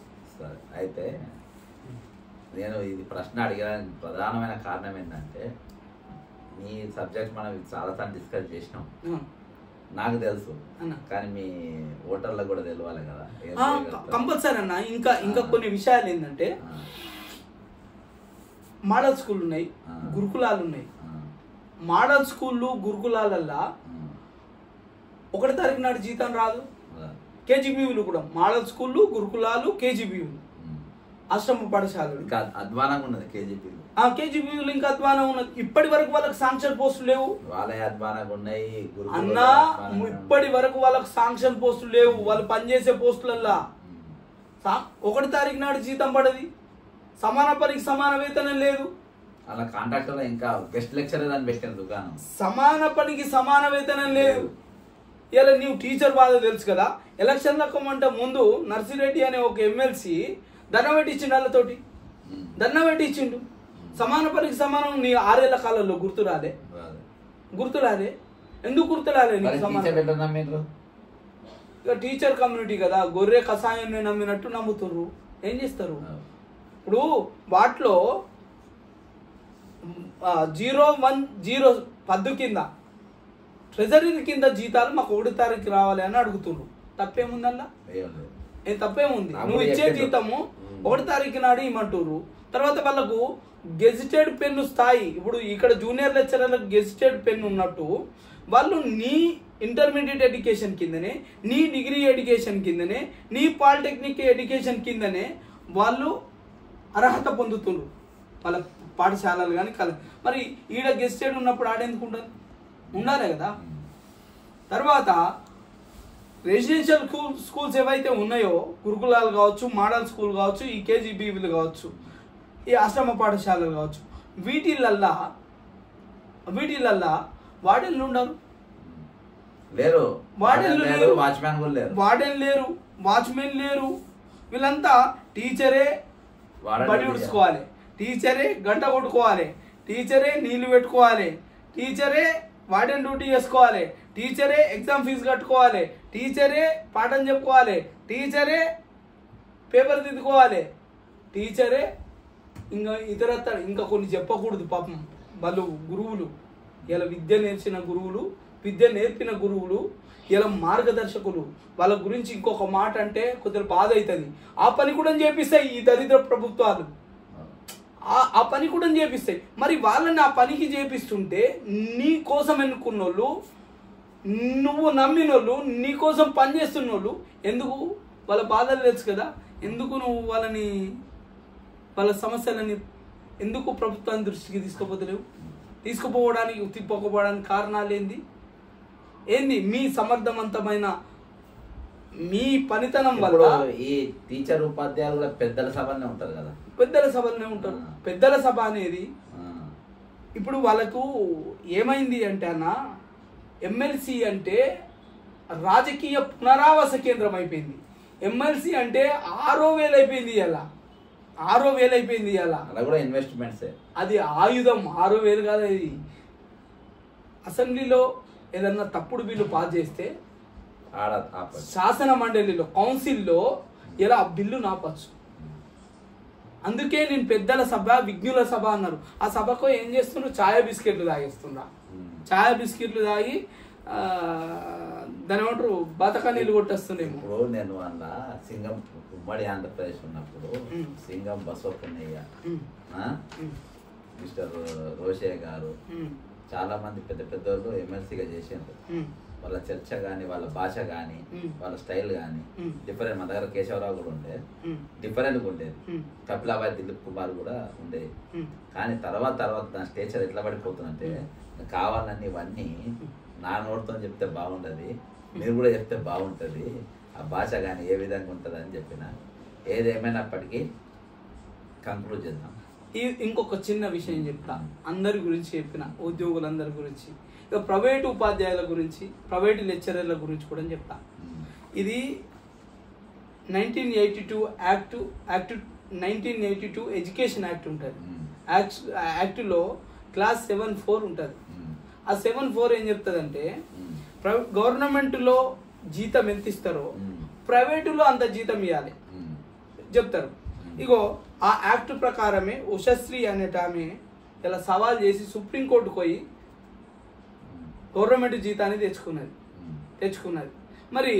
అయితే నేను ఇది ప్రశ్న అడిగడానికి ప్రధానమైన కారణం ఏంటంటే మీ సబ్జెక్ట్ మనం చాలాసార్లు డిస్కస్ చేసినాం, నాకు తెలుసు, కానీ మీ ఓటర్లకు కూడా తెలియాలి కదా. కంపల్సరీ అన్న. ఇంకా కొన్ని విషయాలు ఏంటంటే మోడల్ స్కూల్ ఉన్నాయి, గురుకులాలు ఉన్నాయి. మోడల్ స్కూళ్ళు గురుకులాలల్లా 1 తారీఖు నాడు జీతం రాదు. కేజీబీలు కూడా మోడల్ స్కూళ్ళు, గురుకులాలు, కేజీబీలు, ఆశ్రమ పాఠశాలలు ఇంకా అధ్వానంగా ఉన్నది. కేజీబీలు ఇంకా అధ్వానం ఉన్నది. ఇప్పటి వరకు వాళ్ళకి శాంక్షన్ పోస్టులు లేవు అన్నా, ఇప్పటి వరకు వాళ్ళకి శాంక్షన్ పోస్టులు లేవు. వాళ్ళు పనిచేసే పోస్టులల్లా 1 తారీఖు నాడు జీతం పడది, సమాన పనికి సమాన వేతనం లేదు. అలా కాంట్రాక్టర్ ఇంకా గెస్ట్ లెక్చరర్ అని పెట్టిన దుకాణం, సమాన పనికి సమాన వేతనం లేదు. ఇలా నీవు టీచర్ బాధ తెలుసు కదా. ఎలక్షన్లకు అంటే ముందు నర్సిరెడ్డి అనే ఒక ఎమ్మెల్సీ ధర్నా పెట్టించిండు, వాళ్ళతోటి ధర్నా పెట్టించిండు. సమాన పనికి సమానం నీ 6 ఏళ్ల కాలంలో గుర్తురాలే? ఎందుకు గుర్తురాలే నీకు సమానం? ఇక టీచర్ కమ్యూనిటీ కదా, గొర్రె కషాయాన్ని నమ్మినట్టు నమ్ముతుర్రు. ఏం చేస్తారు? ఇప్పుడు వాటిలో 010 పద్దు కింద ట్రెజరీ కింద జీతాలు మాకు 1 తారీఖు రావాలి అని అడుగుతున్నారు. తప్పేముందల్లా? ఏం తప్పేముంది? నువ్వు ఇచ్చే జీతము 1 తారీఖు నాడు ఇమ్మంటుర్రు. తర్వాత వాళ్ళకు గెజిటెడ్ పెన్ను స్థాయి, ఇప్పుడు ఇక్కడ జూనియర్ లెక్చరర్లకు గెజిటెడ్ పెన్ను ఉన్నట్టు వాళ్ళు నీ ఇంటర్మీడియట్ ఎడ్యుకేషన్ కిందనే, నీ డిగ్రీ ఎడ్యుకేషన్ కిందనే, నీ పాలిటెక్నిక్ ఎడ్యుకేషన్ కిందనే వాళ్ళు అర్హత పొందుతున్నారు వాళ్ళ పాఠశాలలు కానీ మరి ఈడ గెజిటెడ్ ఉన్నప్పుడు ఆడేందుకు ఉండాలి కదా. తర్వాత రెసిడెన్షియల్ స్కూల్స్ ఏవైతే ఉన్నాయో, గురుకులాలు కావచ్చు, మోడల్ స్కూల్ కావచ్చు, ఈ కేజీబీలు కావచ్చు, ఈ ఆశ్రమ పాఠశాలలు కావచ్చు, వీటిలల్లా వార్డెన్లు ఉండరు, వాచ్మెన్ లేరు. వీళ్ళంతా టీచరే బడి ఉడుచుకోవాలి, టీచరే గంట కొట్టుకోవాలి, టీచరే నీళ్లు పెట్టుకోవాలి, టీచరే వార్డెన్ డ్యూటీ చేసుకోవాలి, టీచరే ఎగ్జామ్ ఫీజు కట్టుకోవాలి, టీచరే పాఠం చెప్పుకోవాలి, టీచరే పేపర్ దిద్దుకోవాలి, టీచరే ఇంకా కొన్ని చెప్పకూడదు. పాపం వాళ్ళు గురువులు, ఇలా విద్య నేర్పిన గురువులు ఇలా మార్గదర్శకులు. వాళ్ళ గురించి ఇంకొక మాట అంటే కొద్దిగా బాధ అవుతుంది. ఆ పని కూడా చేపిస్తాయి ఈ దరిద్ర ప్రభుత్వాలు, ఆ పని కూడా చేపిస్తాయి. మరి వాళ్ళని ఆ పనికి చేపిస్తుంటే నీ కోసం ఎన్నుకున్నోళ్ళు, నువ్వు నమ్మినోళ్ళు, నీ కోసం పనిచేస్తున్నోళ్ళు ఎందుకు వాళ్ళ బాధలు తెలుసు కదా, ఎందుకు నువ్వు వాళ్ళ సమస్యలని ఎందుకు ప్రభుత్వాన్ని దృష్టికి తీసుకుపోవడానికి కారణాలు ఏంది? మీ సమర్థవంతమైన మీ పనితనం వల్ల. ఈ టీచర్ ఉపాధ్యాయులు పెద్దల సభనే ఉంటారు కదా, పెద్దల సభ అనేది ఇప్పుడు వాళ్ళకు ఏమైంది అంటే అన్న, ఎమ్మెల్సీ అంటే రాజకీయ పునరావాస కేంద్రం అయిపోయింది. ఎమ్మెల్సీ అంటే 6,000 అయిపోయింది ఇలా, 6,000 అయిపోయింది ఇలా. అలా కూడా ఇన్వెస్ట్మెంట్స్, అది ఆయుధం. 6,000 కాదు, అది అసెంబ్లీలో ఏదన్నా తప్పుడు బిల్లు పాస్ చేస్తే శాసన మండలిలో, కౌన్సిల్లో ఇలా బిల్లు నాపచ్చు. అందుకే నేను పెద్దల సభ, విజ్ఞుల సభ అన్నారు. ఆ సభకు ఏం చేస్తున్నారు? ఛాయ బిస్కెట్లు తాగిస్తున్నా, ఛాయ బిస్కెట్లు తాగి దాని ఏమంటారు బతక నీళ్ళు కొట్టేస్తున్నాము. ఇప్పుడు నేను అన్న సింగం ఉమ్మడి ఆంధ్రప్రదేశ్ ఉన్నప్పుడు సింగం బసవపున్నయ్య, మిస్టర్ రోషయ్య గారు, చాలా మంది పెద్ద పెద్దోళ్ళు ఎమ్మెల్సీగా చేసిండ్రు. వాళ్ళ చర్చ కానీ, వాళ్ళ భాష కానీ, వాళ్ళ స్టైల్ కానీ డిఫరెంట్. మన దగ్గర కేశవరావు కూడా ఉండే, డిఫరెంట్గా ఉండేది. కపిలాబాయ్, దిలీప్ కుమార్ కూడా ఉండేది. కానీ తర్వాత నా స్టేచర్ ఎట్లా పడిపోతుందంటే, కావాలని ఇవన్నీ నా నోటితో చెప్తే బాగుంటుంది, మీరు కూడా చెప్తే బాగుంటుంది, ఆ భాష కానీ ఏ విధంగా ఉంటుంది అని చెప్పిన. ఏదేమైనప్పటికీ కంక్లూడ్ చేద్దాం. ఇంకొక చిన్న విషయం చెప్తా, అందరి గురించి చెప్పిన, ఉద్యోగులందరి గురించి, ఇక ప్రైవేటు ఉపాధ్యాయుల గురించి, ప్రైవేటు లెక్చరర్ల గురించి కూడా చెప్తా. ఇది 1982 యాక్ట్ 1982 ఎడ్యుకేషన్ యాక్ట్ ఉంటుంది. యాక్ట్లో క్లాస్ 7(4) ఉంటుంది. ఆ 7(4) ఏం చెప్తుందంటే గవర్నమెంట్లో జీతం ఎంత ఇస్తారో ప్రైవేటులో అంత జీతం ఇవ్వాలి చెప్తారు. ఇగో ఆ యాక్ట్ ప్రకారమే ఉషశ్రీ అనేట ఆమె ఇలా సవాల్ చేసి సుప్రీంకోర్టుకు పోయి గవర్నమెంట్ జీతాన్ని తెచ్చుకున్నది. మరి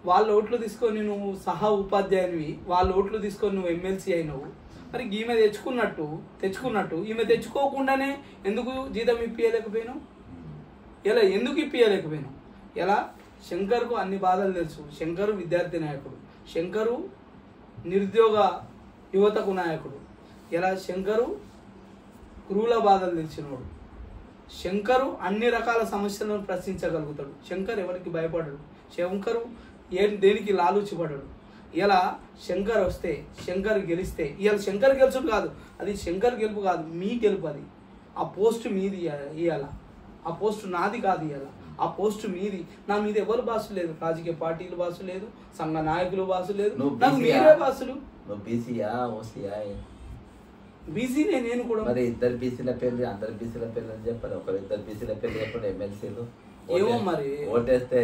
వాళ్ళ ఓట్లు తీసుకొని నువ్వు సహా ఉపాధ్యాయునివి, వాళ్ళ ఓట్లు తీసుకొని నువ్వు ఎమ్మెల్సీ అయినావు. మరి ఈమె తెచ్చుకున్నట్టు ఈమె తెచ్చుకోకుండానే ఎందుకు జీతం ఇప్పియలేకపోయినావు? ఇలా ఎందుకు ఇప్పియలేకపోయినావు? ఎలా శంకర్కు అన్ని బాధలు తెలుసు. శంకరు విద్యార్థి నాయకుడు, శంకరు నిరుద్యోగ యువతకు నాయకుడు. ఇలా శంకరు గురువుల బాధలు తెలిసినవాడు. శంకరు అన్ని రకాల సమస్యలను ప్రశ్నించగలుగుతాడు. శంకర్ ఎవరికి భయపడడు. శంకరు దేనికి లాలూచిపడడు. ఇలా శంకర్ వస్తే, శంకర్ గెలిస్తే, ఇవాళ శంకర్ గెలుచుడు కాదు, అది శంకర్ గెలుపు కాదు, మీ గెలుపు. అది ఆ పోస్ట్ మీది ఇవాళ, ఆ పోస్ట్ నాది కాదు. ఇవాళ ఆ పోస్ట్ మీది. నా మీద ఎవరు బాసు లేదు, రాజకీయ పార్టీలు బాసు లేదు, సంఘ నాయకులు బాసు లేదు, నాకు మీరే బాసులు. బీసీనే నేను కూడా. మరి ఇద్దరు బీసీల పేర్లు, అందరు బీసీల పేర్లు అని చెప్పారు. ఒకరిద్దరు బీసీల పేర్లు చెప్పండి ఎమ్మెల్సీలు. ఏమో మరి ఓటేస్తే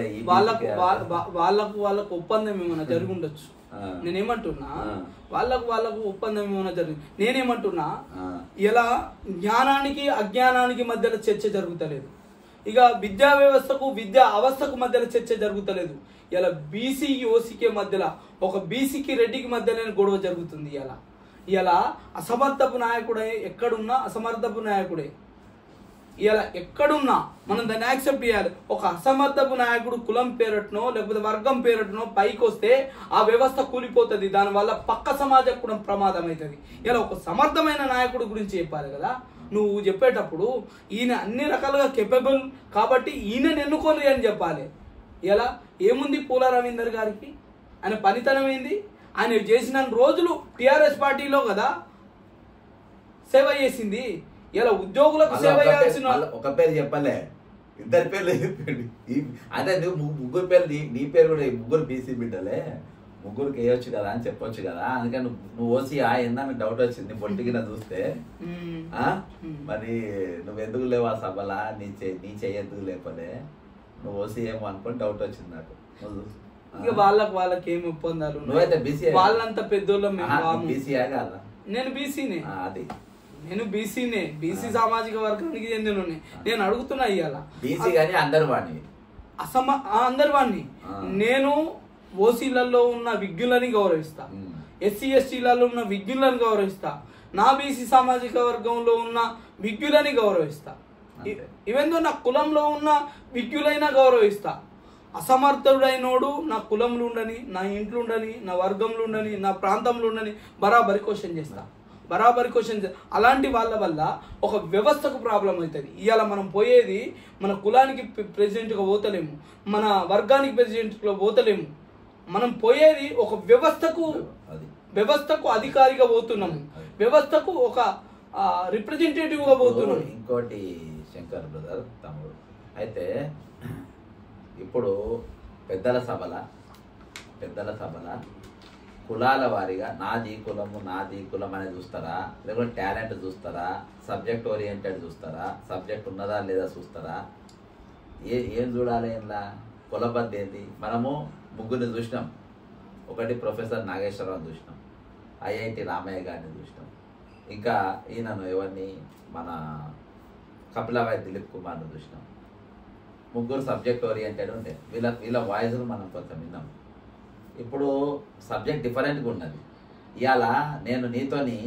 వాళ్ళకు ఒప్పందం ఏమైనా జరిగి ఉండొచ్చు. నేనేమంటున్నా వాళ్ళకు ఒప్పందం ఏమైనా జరిగింది. నేనేమంటున్నా ఇలా జ్ఞానానికి అజ్ఞానానికి మధ్యలో చర్చ జరుగుతలేదు. ఇక విద్యా వ్యవస్థకు విద్యా అవస్థకు మధ్యలో చర్చ జరుగుతలేదు. ఇలా బీసీకి ఓసీకి మధ్యలో, ఒక బీసీకి రెడ్డికి మధ్యలో గొడవ జరుగుతుంది. ఇలా అసమర్థపు నాయకుడే, ఎక్కడున్నా అసమర్థపు నాయకుడే. ఇలా ఎక్కడున్నా మనం దాన్ని యాక్సెప్ట్ చేయాలి. ఒక అసమర్థపు నాయకుడు కులం పేరటనో లేకపోతే వర్గం పేరటనో పైకి వస్తే ఆ వ్యవస్థ కూలిపోతుంది. దానివల్ల పక్క సమాజం కూడా ప్రమాదం అవుతుంది. ఇలా ఒక సమర్థమైన నాయకుడు గురించి చెప్పాలి కదా నువ్వు చెప్పేటప్పుడు. ఈయన అన్ని రకాలుగా కెపబుల్ కాబట్టి ఈయనను ఎన్నుకోరు అని చెప్పాలి. ఇలా ఏముంది పూల రవీందర్ గారికి? ఆయన పనితనం ఏంది? ఆయన చేసిన రోజులు టిఆర్ఎస్ పార్టీలో కదా సేవ చేసింది. ఇలా ఉద్యోగులకు సేవ చేయాల్సిన ఒక పేరు చెప్పలే, ఇద్దరు పేర్లు చెప్పండి. అదే నువ్వు ముగ్గురు పేర్లు, నీ పేరు కూడా ముగ్గురు బీసీ బిడ్డలే, ముగ్గురికి వేయొచ్చు కదా అని చెప్పొచ్చు కదా. అందుకని నువ్వు ఓసి ఏందని డౌట్ వచ్చింది పొట్టిగిన చూస్తే. మరి నువ్వు ఎందుకు లేవు ఆ సభలా, నీ చెయ్యెందుకు లేపలే, నువ్వు ఓసి ఏమో అనుకుని డౌట్ వచ్చింది నాకు. ఇక వాళ్ళకి ఏమి ఒప్పందాలు? నువ్వైతే బీసీ, వాళ్ళంత పెద్దోళ్ళం. బీసీయా కాదా? నేను బీసీనే. అది నేను బీసీనే, బీసీ సామాజిక వర్గానికి చెందిన. నేను అడుగుతున్నా ఇవాళ బీసీ కానీ అందరు వాడిని అందరు వాడిని. నేను ఓసీలలో ఉన్న విజ్ఞులని గౌరవిస్తా, ఎస్సీ ఎస్టీలలో ఉన్న విజ్ఞులను గౌరవిస్తా, నా బీసీ సామాజిక వర్గంలో ఉన్న విజ్ఞులని గౌరవిస్తా. ఇవెందో నా కులంలో ఉన్న విజ్ఞులైనా గౌరవిస్తా. అసమర్థుడైనోడు నా కులంలో ఉండని, నా ఇంట్లో ఉండని, నా వర్గంలో ఉండని, నా ప్రాంతంలో ఉండని బరాబరి క్వశ్చన్ చేస్తా. అలాంటి వాళ్ళ వల్ల ఒక వ్యవస్థకు ప్రాబ్లం అవుతుంది. ఇవాళ మనం పోయేది మన కులానికి ప్రెసిడెంట్గా పోతలేము, మన వర్గానికి ప్రెసిడెంట్గా పోతలేము. మనం పోయేది ఒక వ్యవస్థకు అధికారిగా పోతున్నాము, వ్యవస్థకు ఒక రిప్రజెంటేటివ్గా పోతున్నాము. ఇంకోటి శంకర్ బ్రదర్ తమ్ముడు అయితే ఇప్పుడు పెద్దల సభల కులాల వారీగా నాది కులం అనేది చూస్తారా, లేకపోతే టాలెంట్ చూస్తారా, సబ్జెక్ట్ ఓరియంటెడ్ చూస్తారా, సబ్జెక్ట్ ఉన్నదా లేదా చూస్తారా? ఏం చూడాలి? ఇలా కులబద్ది ఏంటి? మనము ముగ్గురిని చూసినాం. ఒకటి ప్రొఫెసర్ నాగేశ్వరరావు చూసినాం, ఐఐటి రామయ్య గారిని చూసినాం, ఇంకా ఈయనను ఎవరిని మన కపిలవాయి దిలీప్ కుమార్ని చూసినాం. ముగ్గురు సబ్జెక్ట్ ఓరియంటెడ్ ఉంటే వీళ్ళ వాయిస్ను మనం కొంచెం విన్నాం. ఇప్పుడు సబ్జెక్ట్ డిఫరెంట్గా ఉన్నది. ఇవాళ నేను నీతోని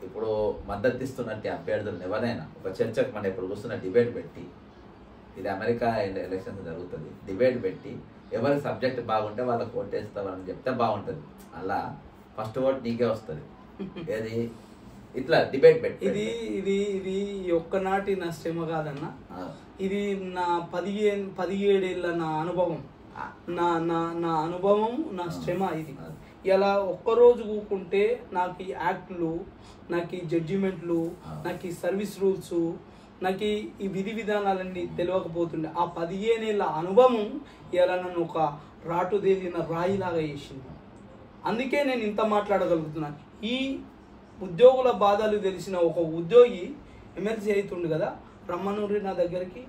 ఇప్పుడు మద్దతు ఇస్తున్నట్టు అభ్యర్థులను ఎవరైనా ఒక చర్చకు మనం ఇప్పుడు కూర్చున్న డిబేట్ పెట్టి, ఇది అమెరికా ఎలక్షన్స్ జరుగుతుంది, డిబేట్ పెట్టి ఎవరికి సబ్జెక్ట్ బాగుంటే వాళ్ళకి ఓటేస్తామని చెప్తే బాగుంటుంది. అలా ఫస్ట్ ఓట్ నీకే వస్తుంది. ఏది ఇట్లా డిబేట్ పెట్టి ఇది ఒక్కనాటి నా శ్రమ కాదన్న, ఇది నా 17 ఏళ్ళ నా అనుభవం, నా అనుభవం, నా శ్రమ. ఇలా ఒక్కరోజు కూకుంటే నాకు ఈ యాక్ట్లు, నాకు ఈ జడ్జిమెంట్లు, నాకు ఈ సర్వీస్ రూల్స్, నాకు ఈ విధి విధానాలన్నీ తెలియకపోతుండే. ఆ 15 ఏళ్ళ అనుభవం ఇలా నన్ను ఒక రాటుదేలిన రాయిలాగా చేసింది. అందుకే నేను ఇంత మాట్లాడగలుగుతున్నాను. ఈ ఉద్యోగుల బాధలు తెలిసిన ఒక ఉద్యోగి ఎమ్మెల్సీ అవుతుండు కదా, రమ్మనూరి నా దగ్గరికి.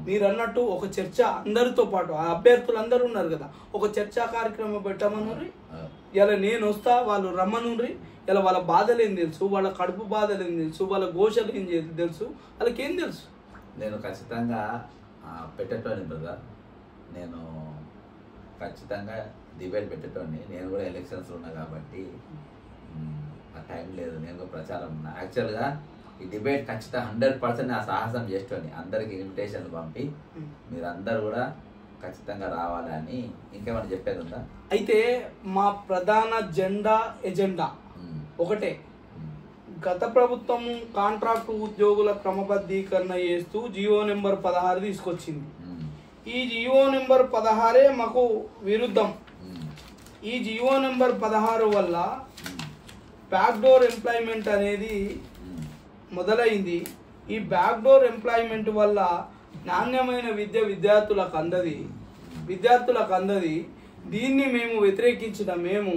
మీరు అన్నట్టు ఒక చర్చ అందరితో పాటు ఆ అభ్యర్థులు అందరూ ఉన్నారు కదా, ఒక చర్చా కార్యక్రమం పెట్టమనూరి. ఇలా నేను వస్తా, వాళ్ళు రమ్మనూరి. ఇలా వాళ్ళ బాధలు ఏం తెలుసు, వాళ్ళ కడుపు బాధలు ఏం తెలుసు, వాళ్ళ ఘోషలు ఏం తెలుసు, వాళ్ళకి ఏం తెలుసు. నేను ఖచ్చితంగా పెట్టేటోని బ్రదర్, నేను ఖచ్చితంగా డిబేట్ పెట్టేటోని. నేను కూడా ఎలక్షన్స్ ఉన్నా కాబట్టి ఆ టైం లేదు, నేను కూడా ప్రచారం ఉన్నా. యాక్చువల్గా ఈ డిబేట్ ఖచ్చితంగా 100% ఆ సాహసం చేసేటోని. అందరికి ఇన్విటేషన్లు పంపి మీరందరూ కూడా ఖచ్చితంగా రావాలని. ఇంకేమైనా చెప్పేది ఉందా? అయితే మా ప్రధాన ఎజెండా ఒకటే. గత ప్రభుత్వం కాంట్రాక్టు ఉద్యోగుల క్రమబద్ధీకరణ చేస్తూ జియో నెంబర్ 16 తీసుకొచ్చింది. ఈ జియో నెంబర్ 16 మాకు విరుద్ధం. ఈ జియో నెంబర్ 16 వల్ల బ్యాక్డోర్ ఎంప్లాయ్మెంట్ అనేది మొదలైంది. ఈ బ్యాక్డోర్ ఎంప్లాయ్మెంట్ వల్ల నాణ్యమైన విద్య విద్యార్థులకు అందది. దీన్ని మేము వ్యతిరేకించిన మేము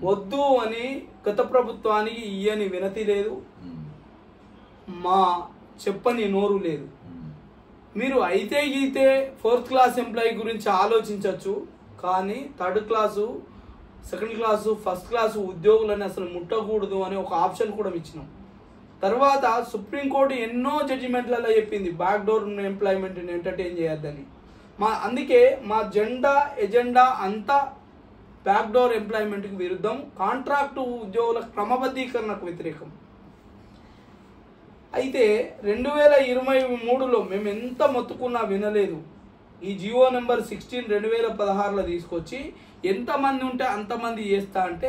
వద్దు అని గత ప్రభుత్వానికి ఇయ్యని వినతి లేదు, మా చెప్పని నోరు లేదు. మీరు అయితే గీతే 4th క్లాస్ ఎంప్లాయీ గురించి ఆలోచించవచ్చు, కానీ 3rd class, 2nd class, 1st class ఉద్యోగులని అసలు ముట్టకూడదు అని ఒక ఆప్షన్ కూడా ఇచ్చినాం. తర్వాత సుప్రీంకోర్టు ఎన్నో జడ్జిమెంట్లలో చెప్పింది బ్యాక్డోర్ ఎంప్లాయ్మెంట్ని ఎంటర్టైన్ చేయొద్దని. అందుకే మా ఎజెండా అంతా బ్యాక్డోర్ ఎంప్లాయ్మెంట్కి విరుద్ధం, కాంట్రాక్టు ఉద్యోగుల క్రమబద్ధీకరణకు వ్యతిరేకం. అయితే 2023లో మేము ఎంత మొత్తుకున్నా వినలేదు. ఈ జియో నెంబర్ 16 2016లో తీసుకొచ్చి ఎంతమంది ఉంటే అంతమంది చేస్తా అంటే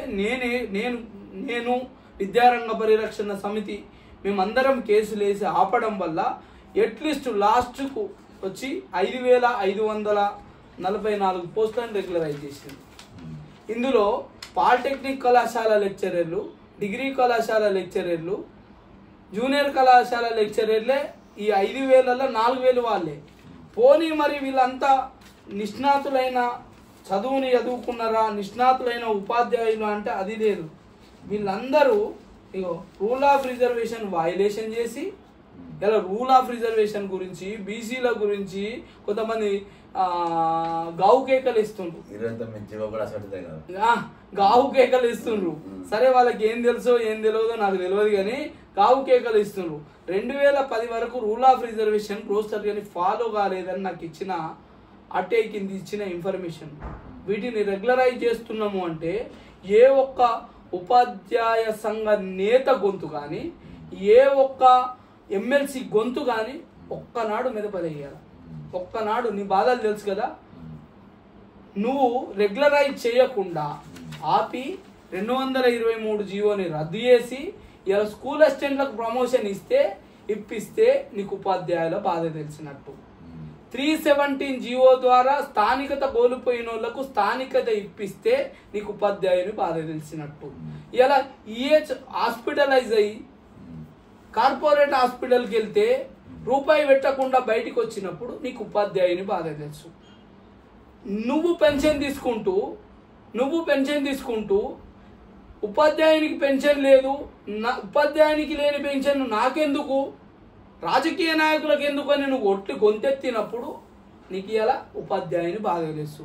నేను విద్యారంగ పరిరక్షణ సమితి మేమందరం కేసులు వేసి ఆపడం వల్ల అట్లీస్ట్ లాస్ట్కు వచ్చి 5544 పోస్టులను రెగ్యులరైజ్ చేసింది. ఇందులో పాలిటెక్నిక్ కళాశాల లెక్చరర్లు, డిగ్రీ కళాశాల లెక్చరర్లు, జూనియర్ కళాశాల లెక్చరర్లే ఈ 5000లలో 4000 వాళ్ళే. పోనీ మరి వీళ్ళంతా నిష్ణాతులైన చదువుకున్నారా, నిష్ణాతులైన ఉపాధ్యాయులు అంటే అది లేదు. వీళ్ళందరూ రూల్ ఆఫ్ రిజర్వేషన్ వయలేషన్ చేసి ఇలా రూల్ ఆఫ్ రిజర్వేషన్ గురించి, బీసీల గురించి కొంతమంది గావు కేకలు ఇస్తుండ్రు. గావు కేకలు ఇస్తుండ్రు. సరే, వాళ్ళకి ఏం తెలుసో ఏం తెలియదో నాకు తెలియదు, కానీ గావు కేకలు ఇస్తుండ్రు. 2010 వరకు రూల్ ఆఫ్ రిజర్వేషన్ రోస్టర్ కానీ ఫాలో కాలేదని నాకు ఇచ్చిన అటే కింద ఇచ్చిన ఇన్ఫర్మేషన్. వీటిని రెగ్యులరైజ్ చేస్తున్నాము అంటే ఏ ఒక్క ఉపాధ్యాయ సంఘ నేత గొంతు కానీ, ఏ ఒక్క ఎమ్మెల్సీ గొంతు కానీ ఒక్కనాడు మెదపలేయాలి. ఒక్కనాడు నీ బాధలు తెలుసు కదా, నువ్వు రెగ్యులరైజ్ చేయకుండా ఆపి 223 జీవోని రద్దు చేసి ఇలా స్కూల్ అసిస్టెంట్లకు ప్రమోషన్ ఇప్పిస్తే నీకు ఉపాధ్యాయుల బాధ తెలిసినట్టు. 317 జీవో ద్వారా స్థానికత కోల్పోయిన వాళ్ళకు స్థానికత ఇప్పిస్తే నీకు ఉపాధ్యాయుని బాధ తెలిసినట్టు. ఇలా ఈహెచ్ హాస్పిటలైజ్ అయ్యి కార్పొరేట్ హాస్పిటల్కి వెళ్తే రూపాయి పెట్టకుండా బయటికి వచ్చినప్పుడు నీకు ఉపాధ్యాయుని బాధ తెలుసు. నువ్వు పెన్షన్ తీసుకుంటూ ఉపాధ్యాయునికి పెన్షన్ లేదు, ఉపాధ్యాయునికి లేని పెన్షన్ నాకెందుకు, రాజకీయ నాయకులకు ఎందుకు అని నువ్వు ఒట్టి గొంతెత్తినప్పుడు నీకు ఇలా ఉపాధ్యాయుని బాధ తెలుసు.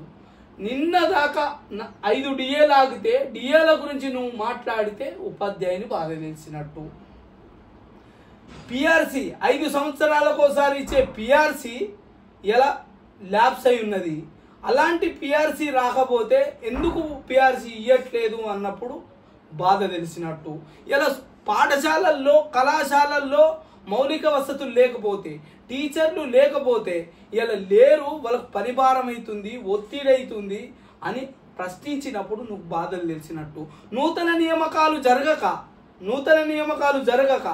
నిన్న దాకా 5 డిఏలు ఆగితే డిఏల గురించి నువ్వు మాట్లాడితే ఉపాధ్యాయుని బాధ తెలిసినట్టు. పిఆర్సి 5 సంవత్సరాలకు ఒకసారి ఇచ్చే పిఆర్సి ఎలా ల్యాబ్స్ అయి ఉన్నది. అలాంటి పిఆర్సి రాకపోతే ఎందుకు పిఆర్సి ఇవ్వట్లేదు అన్నప్పుడు బాధ తెలిసినట్టు. ఇలా పాఠశాలల్లో, కళాశాలల్లో మౌలిక వసతులు లేకపోతే, టీచర్లు లేకపోతే ఇలా లేరు, వాళ్ళకు పరిభారం అవుతుంది, ఒత్తిడి అవుతుంది అని ప్రశ్నించినప్పుడు నువ్వు బాధలు తెలిసినట్టు. నూతన నియామకాలు జరగక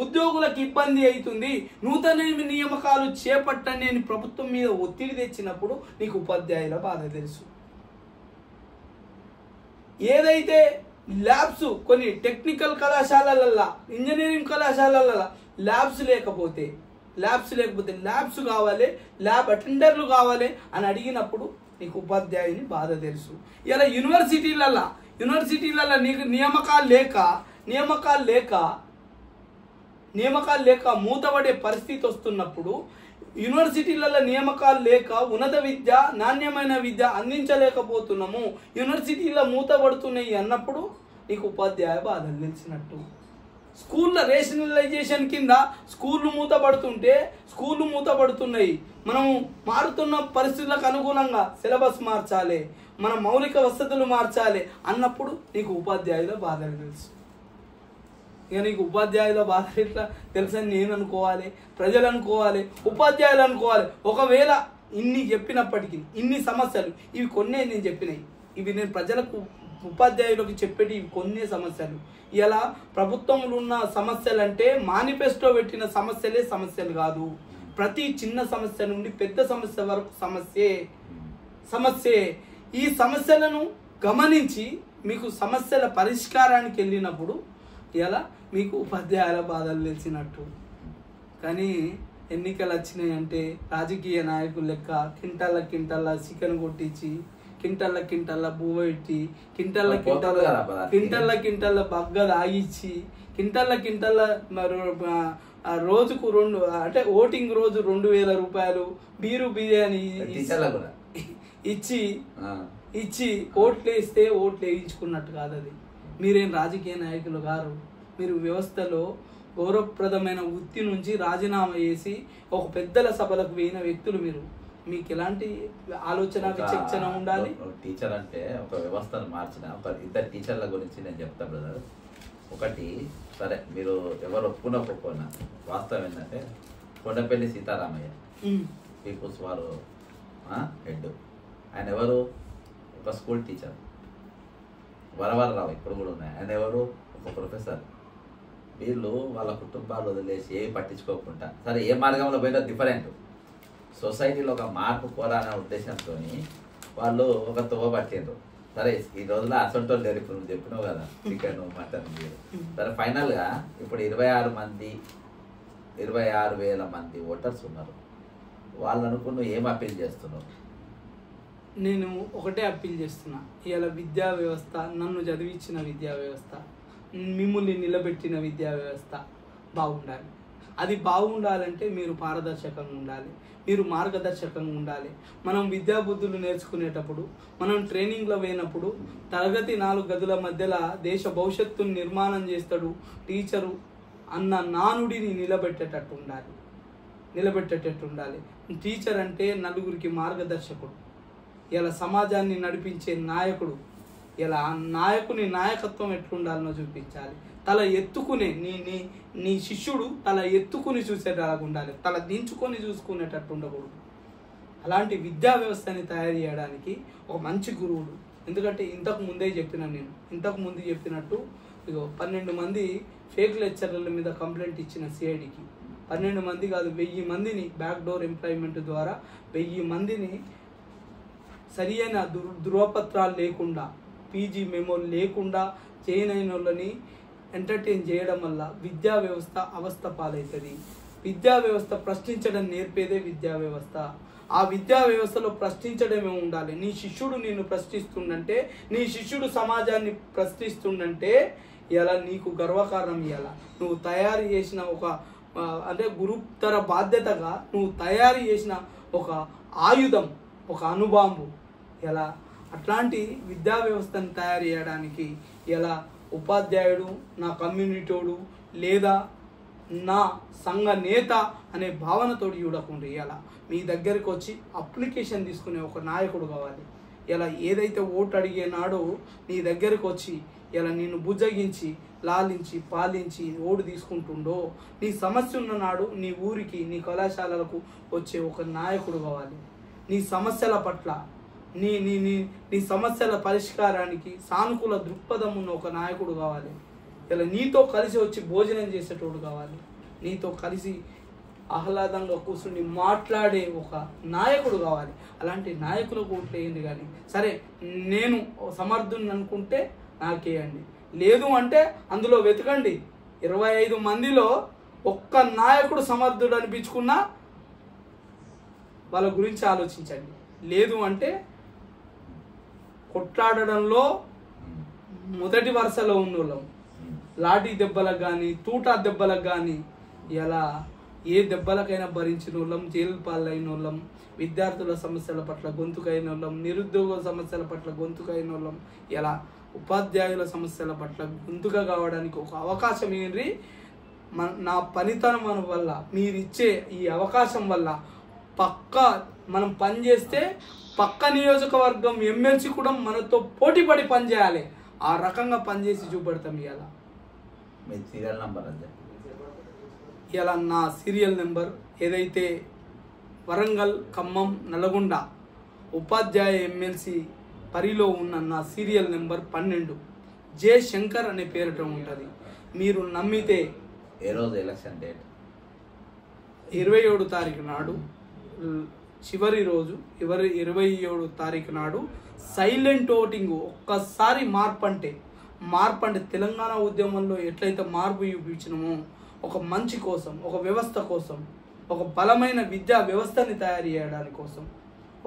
ఉద్యోగులకు ఇబ్బంది అవుతుంది, నూతన నియామకాలు చేపట్టని అని ప్రభుత్వం మీద ఒత్తిడి తెచ్చినప్పుడు నీకు ఉపాధ్యాయుల బాధ తెలుసు. ఏదైతే ల్యాబ్స్ కొన్ని టెక్నికల్ కళాశాలలల్లో ఇంజనీరింగ్ కళాశాలలలో ల్యాబ్స్ లేకపోతే ల్యాబ్స్ కావాలి, ల్యాబ్ అటెండర్లు కావాలి అని అడిగినప్పుడు నీకు ఉపాధ్యాయుని బాధ తెలుసు. ఇలా యూనివర్సిటీలలో నీకు నియామకాలు లేక మూతపడే పరిస్థితి వస్తున్నప్పుడు, యూనివర్సిటీలలో నియామకాలు లేక ఉన్నత విద్య, నాణ్యమైన విద్య అందించలేకపోతున్నాము, యూనివర్సిటీలో మూతపడుతున్నాయి అన్నప్పుడు నీకు ఉపాధ్యాయ బాధలు తెలిసినట్టు. స్కూళ్ళ రేషనలైజేషన్ కింద స్కూళ్ళు మూతపడుతున్నాయి. మనం మారుతున్న పరిస్థితులకు అనుగుణంగా సిలబస్ మార్చాలి, మన మౌలిక వసతులు మార్చాలి అన్నప్పుడు నీకు ఉపాధ్యాయుల బాధలు తెలుసు. ఇక నీకు ఉపాధ్యాయుల బాధలు ఎట్లా తెలుసని నేను అనుకోవాలి, ప్రజలు అనుకోవాలి, ఉపాధ్యాయులు అనుకోవాలి. ఒకవేళ ఇన్ని చెప్పినప్పటికీ ఇన్ని సమస్యలు, ఇవి కొన్నే నేను చెప్పినాయి, ఇవి నేను ప్రజలకు ఉపాధ్యాయులకు చెప్పేటి ఇవి కొన్నే సమస్యలు. ఇలా ప్రభుత్వంలో ఉన్న సమస్యలు అంటే మేనిఫెస్టో పెట్టిన సమస్యలు కాదు. ప్రతి చిన్న సమస్య నుండి పెద్ద సమస్య వరకు సమస్యే. ఈ సమస్యలను గమనించి మీకు సమస్యల పరిష్కారానికి వెళ్ళినప్పుడు ఇలా మీకు ఉపాధ్యాయుల బాధలు తెలిసినట్టు. కానీ ఎన్నికలు వచ్చినాయి అంటే రాజకీయ నాయకులు లెక్క కింటల్ల చికెన్ కొట్టించి, కింటల్ల బువ్వ పెట్టి, కింటల్ల బగ్గ తాగిచ్చి, కింటల్ల రోజుకు 2 అంటే ఓటింగ్ రోజు 2000 రూపాయలు బీరు బిర్యానీ ఇచ్చి ఓట్లు వేయించుకున్నట్టు కాదు అది. మీరేం రాజకీయ నాయకులు గారు, మీరు వ్యవస్థలో గౌరవప్రదమైన వృత్తి నుంచి రాజీనామా చేసి ఒక పెద్దల సభలకు పోయిన వ్యక్తులు. మీకు ఎలాంటి ఆలోచన విచక్షణ ఉండాలి? టీచర్ అంటే ఒక వ్యవస్థను మార్చిన ఇద్దరు టీచర్ల గురించి నేను చెప్తా బ్రదర్. ఒకటి, సరే మీరు ఎవరు ఒప్పుకున్నా వాస్తవం ఏంటంటే కొండపల్లి సీతారామయ్య పీపుల్స్ వారు హెడ్, ఆయన ఎవరు? ఒక స్కూల్ టీచర్. వరవరరావు ఇప్పుడు కూడా ఉన్నాయి, ఆయన ఎవరు? ఒక ప్రొఫెసర్. వీళ్ళు వాళ్ళ కుటుంబాలు వదిలేసి ఏవి పట్టించుకోకుండా, సరే ఏ మార్గంలో పోయినా డిఫరెంట్, సొసైటీలో ఒక మార్పు కోరాలనే ఉద్దేశంతో వాళ్ళు ఒక తువ్వ పట్టిండ్రు. సరే ఈ రోజులో అసంటోళ్ళు లేరు, ఇప్పుడు నువ్వు చెప్పినావు కదా చికెన్ మటన్. సరే ఫైనల్గా ఇప్పుడు 26,000 మంది ఓటర్స్ ఉన్నారు. వాళ్ళు అనుకుని నువ్వు ఏం అప్పీల్ చేస్తున్నావు? నేను ఒకటే అప్పీల్ చేస్తున్నా, ఇవాళ విద్యా వ్యవస్థ, నన్ను చదివించిన విద్యా వ్యవస్థ, మిమ్మల్ని నిలబెట్టిన విద్యా వ్యవస్థ బాగుండాలి. అది బాగుండాలంటే మీరు పారదర్శకంగా ఉండాలి, మీరు మార్గదర్శకంగా ఉండాలి. మనం విద్యాబుద్ధులు నేర్చుకునేటప్పుడు, మనం ట్రైనింగ్లో పోయినప్పుడు తరగతి 4 గదుల మధ్యలో దేశ భవిష్యత్తును నిర్మాణం చేస్తాడు టీచరు అన్న నానుడిని నిలబెట్టేటట్టు ఉండాలి. టీచర్ అంటే నలుగురికి మార్గదర్శకుడు, ఇలా సమాజాన్ని నడిపించే నాయకుడు. ఇలా నాయకుని నాయకత్వం ఎట్లుండాలనో చూపించాలి. తల ఎత్తుకునే నీ శిష్యుడు తల ఎత్తుకుని చూసేటలాగా ఉండాలి, తల దించుకొని చూసుకునేటట్టు ఉండకూడదు. అలాంటి విద్యా వ్యవస్థని తయారు చేయడానికి ఒక మంచి గురువుడు. ఎందుకంటే ఇంతకు ముందు చెప్పినట్టు 12 మంది ఫేక్ లెక్చరర్ల మీద కంప్లైంట్ ఇచ్చిన సిఐడికి 12 మంది కాదు 1000 మందిని బ్యాక్ డోర్ ఎంప్లాయ్మెంట్ ద్వారా 1000 మందిని సరియైన ధృవపత్రాలు లేకుండా, పీజీ మెమోలు లేకుండా చేయనైన వాళ్ళని ఎంటర్టైన్ చేయడం వల్ల విద్యా వ్యవస్థ అవస్థ పాలవుతుంది. విద్యా వ్యవస్థ ప్రశ్నించడం నేర్పేదే విద్యా వ్యవస్థ. ఆ విద్యా వ్యవస్థలో ప్రశ్నించడమే ఉండాలి. నీ శిష్యుడు నిన్ను ప్రశ్నిస్తుండంటే, నీ శిష్యుడు సమాజాన్ని ప్రశ్నిస్తుండంటే ఇలా నీకు గర్వకారణం. ఇలా నువ్వు తయారు చేసిన ఒక అంటే గురుతర బాధ్యతగా నువ్వు తయారు చేసిన ఒక ఆయుధం, ఒక అణుబాంబు. ఇలా అట్లాంటి విద్యా వ్యవస్థను తయారు చేయడానికి ఇలా ఉపాధ్యాయుడు, నా కమ్యూనిటీడు లేదా నా సంఘ నేత అనే భావనతో చూడకుండా ఇలా మీ దగ్గరికి వచ్చి అప్లికేషన్ తీసుకునే ఒక నాయకుడు కావాలి. ఇలా ఏదైతే ఓటు అడిగేనాడో నీ దగ్గరికి వచ్చి ఇలా నిన్ను బుజ్జగించి లాలించి పాలించి ఓటు తీసుకుంటుండో, నీ సమస్య ఉన్న నాడు నీ ఊరికి నీ కళాశాలలకు వచ్చే ఒక నాయకుడు కావాలి. నీ సమస్యల పట్ల నీ నీ నీ నీ సమస్యల పరిష్కారానికి సానుకూల దృక్పథం ఉన్న ఒక నాయకుడు కావాలి. ఇలా నీతో కలిసి వచ్చి భోజనం చేసేటోడు కావాలి, నీతో కలిసి ఆహ్లాదంగా కూర్చుని మాట్లాడే ఒక నాయకుడు కావాలి. అలాంటి నాయకులకు ఓట్లు వేయండి. కానీ సరే నేను సమర్థుని అనుకుంటే నాకేయండి, లేదు అంటే అందులో వెతకండి. 25 మందిలో ఒక్క నాయకుడు సమర్థుడు అనిపించుకున్నా వాళ్ళ గురించి ఆలోచించండి. లేదు అంటే కొట్లాడడంలో మొదటి వరుసలో ఉన్నోళ్ళం, లాఠీ దెబ్బలకు కానీ తూటా దెబ్బలకు కానీ ఇలా ఏ దెబ్బలకైనా భరించిన వాళ్ళం, జైలు పాలైన వాళ్ళం, విద్యార్థుల సమస్యల పట్ల గొంతుకైన వాళ్ళం, నిరుద్యోగ సమస్యల పట్ల గొంతుకైన వాళ్ళం, ఇలా ఉపాధ్యాయుల సమస్యల పట్ల గొంతుగా కావడానికి ఒక అవకాశం ఏంటి. నా పనితనం వల్ల మీరిచ్చే ఈ అవకాశం వల్ల పక్కా మనం పనిచేస్తే పక్క నియోజకవర్గం ఎమ్మెల్సీ కూడా మనతో పోటీపడి పనిచేయాలి. ఆ రకంగా పనిచేసి చూపెడతాం. ఇవాళ మీ సీరియల్ నెంబర్ అంతే. ఇలా నా సీరియల్ నెంబర్ ఏదైతే వరంగల్, ఖమ్మం, నల్గొండ ఉపాధ్యాయ ఎమ్మెల్సీ పరిలో ఉన్న నా సీరియల్ నెంబర్ 12 జే శంకర్ అనే పేరుట ఉంటుంది. మీరు నమ్మితే ఏ రోజు ఎలక్షన్ డేట్? 27 తారీఖు నాడు, చివరి రోజు 27 తారీఖు నాడు సైలెంట్ ఓటింగ్. ఒక్కసారి మార్పు అంటే తెలంగాణ ఉద్యమంలో ఎట్లయితే మార్పు చూపించినామో ఒక మంచి కోసం, ఒక వ్యవస్థ కోసం, ఒక బలమైన విద్యా వ్యవస్థని తయారు చేయడానికి కోసం,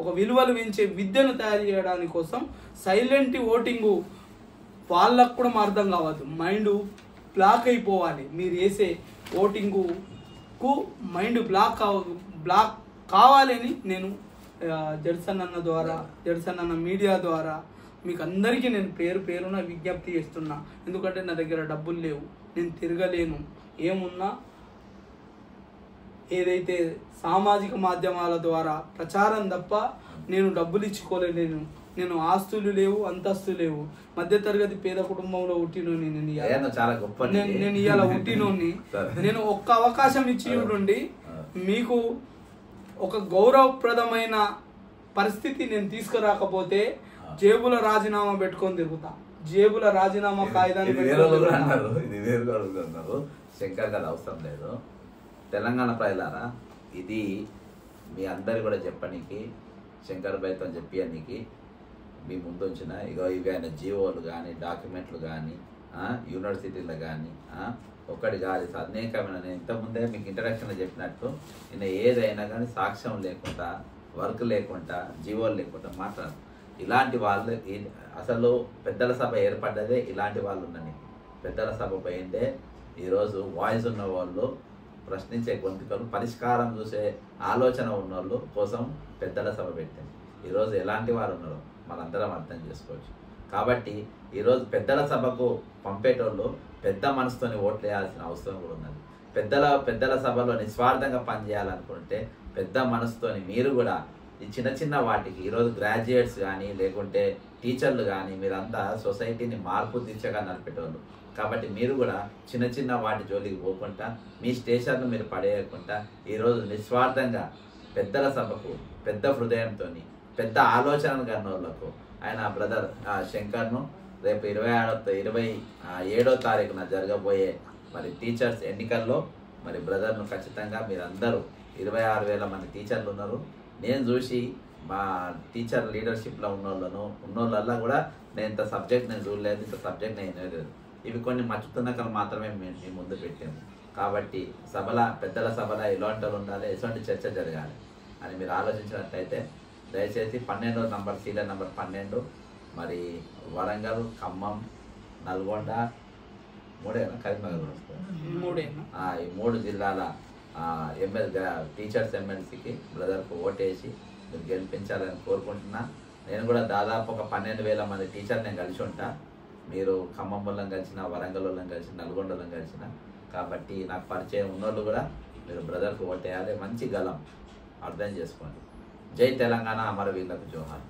ఒక విలువలు పెంచే విద్యను తయారు చేయడానికి కోసం సైలెంట్ ఓటింగు వాళ్ళకు కూడా అర్థం కావద్దు. మైండ్ బ్లాక్ అయిపోవాలి. మీరు వేసే ఓటింగుకు మైండ్ బ్లాక్ కావాలని నేను జడ్సన్ అన్న మీడియా ద్వారా మీకు అందరికీ నేను పేరున విజ్ఞప్తి చేస్తున్నా. ఎందుకంటే నా దగ్గర డబ్బులు లేవు, నేను తిరగలేను. ఏమున్నా ఏదైతే సామాజిక మాధ్యమాల ద్వారా ప్రచారం తప్ప నేను డబ్బులు ఇచ్చుకోలేను. నేను ఆస్తులు లేవు, అంతస్తులు లేవు, మధ్యతరగతి పేద కుటుంబంలో పుట్టినోని. నేను ఇవాళ పుట్టినోని. నేను ఒక్క అవకాశం ఇచ్చి చూడండి, మీకు ఒక గౌరవప్రదమైన పరిస్థితి నేను తీసుకురాకపోతే జేబుల రాజీనామా పెట్టుకొని తిరుగుతా. జేబుల రాజీనామా కాగితాన్ని అన్నారు. శంకర్ గారు అవసరం లేదు. తెలంగాణ ప్రజలారా, ఇది మీ అందరు కూడా చెప్పడానికి, శంకర్ భాయ్తో చెప్పడానికి మీ ముందు ఉంచిన ఇవి ఆయన జీవోలు కానీ, డాక్యుమెంట్లు కానీ, యూనివర్సిటీలు కానీ, ఒకటి కాదు అనేకమైన. నేను ఇంతకుముందే మీకు ఇంట్రడక్షన్లో చెప్పినట్టు నేను ఏదైనా కానీ సాక్ష్యం లేకుండా, వర్క్ లేకుండా, జీవోలు లేకుండా మాట్లాడు. ఇలాంటి వాళ్ళు అసలు పెద్దల సభ ఏర్పడ్డదే ఇలాంటి వాళ్ళు ఉన్నని. పెద్దల సభ పోయిందే ఈరోజు వాయిస్ ఉన్న వాళ్ళు, ప్రశ్నించే గొంతుకలు, పరిష్కారం చూసే ఆలోచన ఉన్నోళ్ళు కోసం పెద్దల సభ పెట్టింది. ఈరోజు ఎలాంటి వారు ఉన్నారో మనందరం అర్థం చేసుకోవచ్చు. కాబట్టి ఈరోజు పెద్దల సభకు పంపేటోళ్ళు పెద్ద మనసుతోని ఓట్లు వేయాల్సిన అవసరం కూడా ఉన్నది. పెద్దల సభలో నిస్వార్థంగా పనిచేయాలనుకుంటే పెద్ద మనసుతోని మీరు కూడా ఈ చిన్న వాటికి, ఈరోజు గ్రాడ్యుయేట్స్ కానీ లేకుంటే టీచర్లు కానీ మీరంతా సొసైటీని మార్పు దిశగా నడిపేటోళ్ళు. కాబట్టి మీరు కూడా చిన్న వాటి జోలికి పోకుండా, మీ స్టేషన్ను మీరు పడేయకుండా ఈరోజు నిస్వార్థంగా పెద్దల సభకు పెద్ద హృదయంతో, పెద్ద ఆలోచనలు కన్నోళ్లకు ఆయన బ్రదర్ శంకర్ను రేపు 27వ తారీఖున జరగబోయే మరి టీచర్స్ ఎన్నికల్లో మరి బ్రదర్ను ఖచ్చితంగా మీరందరూ 26,000 మంది టీచర్లు ఉన్నారు. నేను చూసి మా టీచర్ లీడర్షిప్లో ఉన్నోళ్ళల్లా కూడా నేను ఇంత సబ్జెక్ట్ నేను చూడలేదు, ఇంత సబ్జెక్ట్ నేను వినలేదు. ఇవి కొన్ని మచ్చుతున్నకలు మాత్రమే మేము మీ ముందు పెట్టాము. కాబట్టి పెద్దల సభలో ఇలాంటి వాళ్ళు ఉండాలి, ఎటువంటి చర్చ జరగాలి అని మీరు ఆలోచించినట్టయితే దయచేసి 12వ నంబర్, సీరియల్ నెంబర్ 12 మరి వరంగల్, ఖమ్మం, నల్గొండ, కరీంనగర్, ఈ 3 జిల్లాల టీచర్స్ ఎమ్మెల్సీకి బ్రదర్కు ఓటేసి మీరు గెలిపించాలని కోరుకుంటున్నా. నేను కూడా దాదాపు ఒక 12,000 మంది టీచర్ నేను కలిసి ఉంటా. మీరు ఖమ్మం వాళ్ళని కలిసిన, వరంగల్ వాళ్ళని కలిసిన, నల్గొండ వాళ్ళని కలిసిన. కాబట్టి నాకు పరిచయం ఉన్నోళ్ళు కూడా మీరు బ్రదర్కు ఓటేయాలి. మంచి గలం అర్థం చేసుకోండి. జై తెలంగాణ, అమరవీరులకు జోహార్.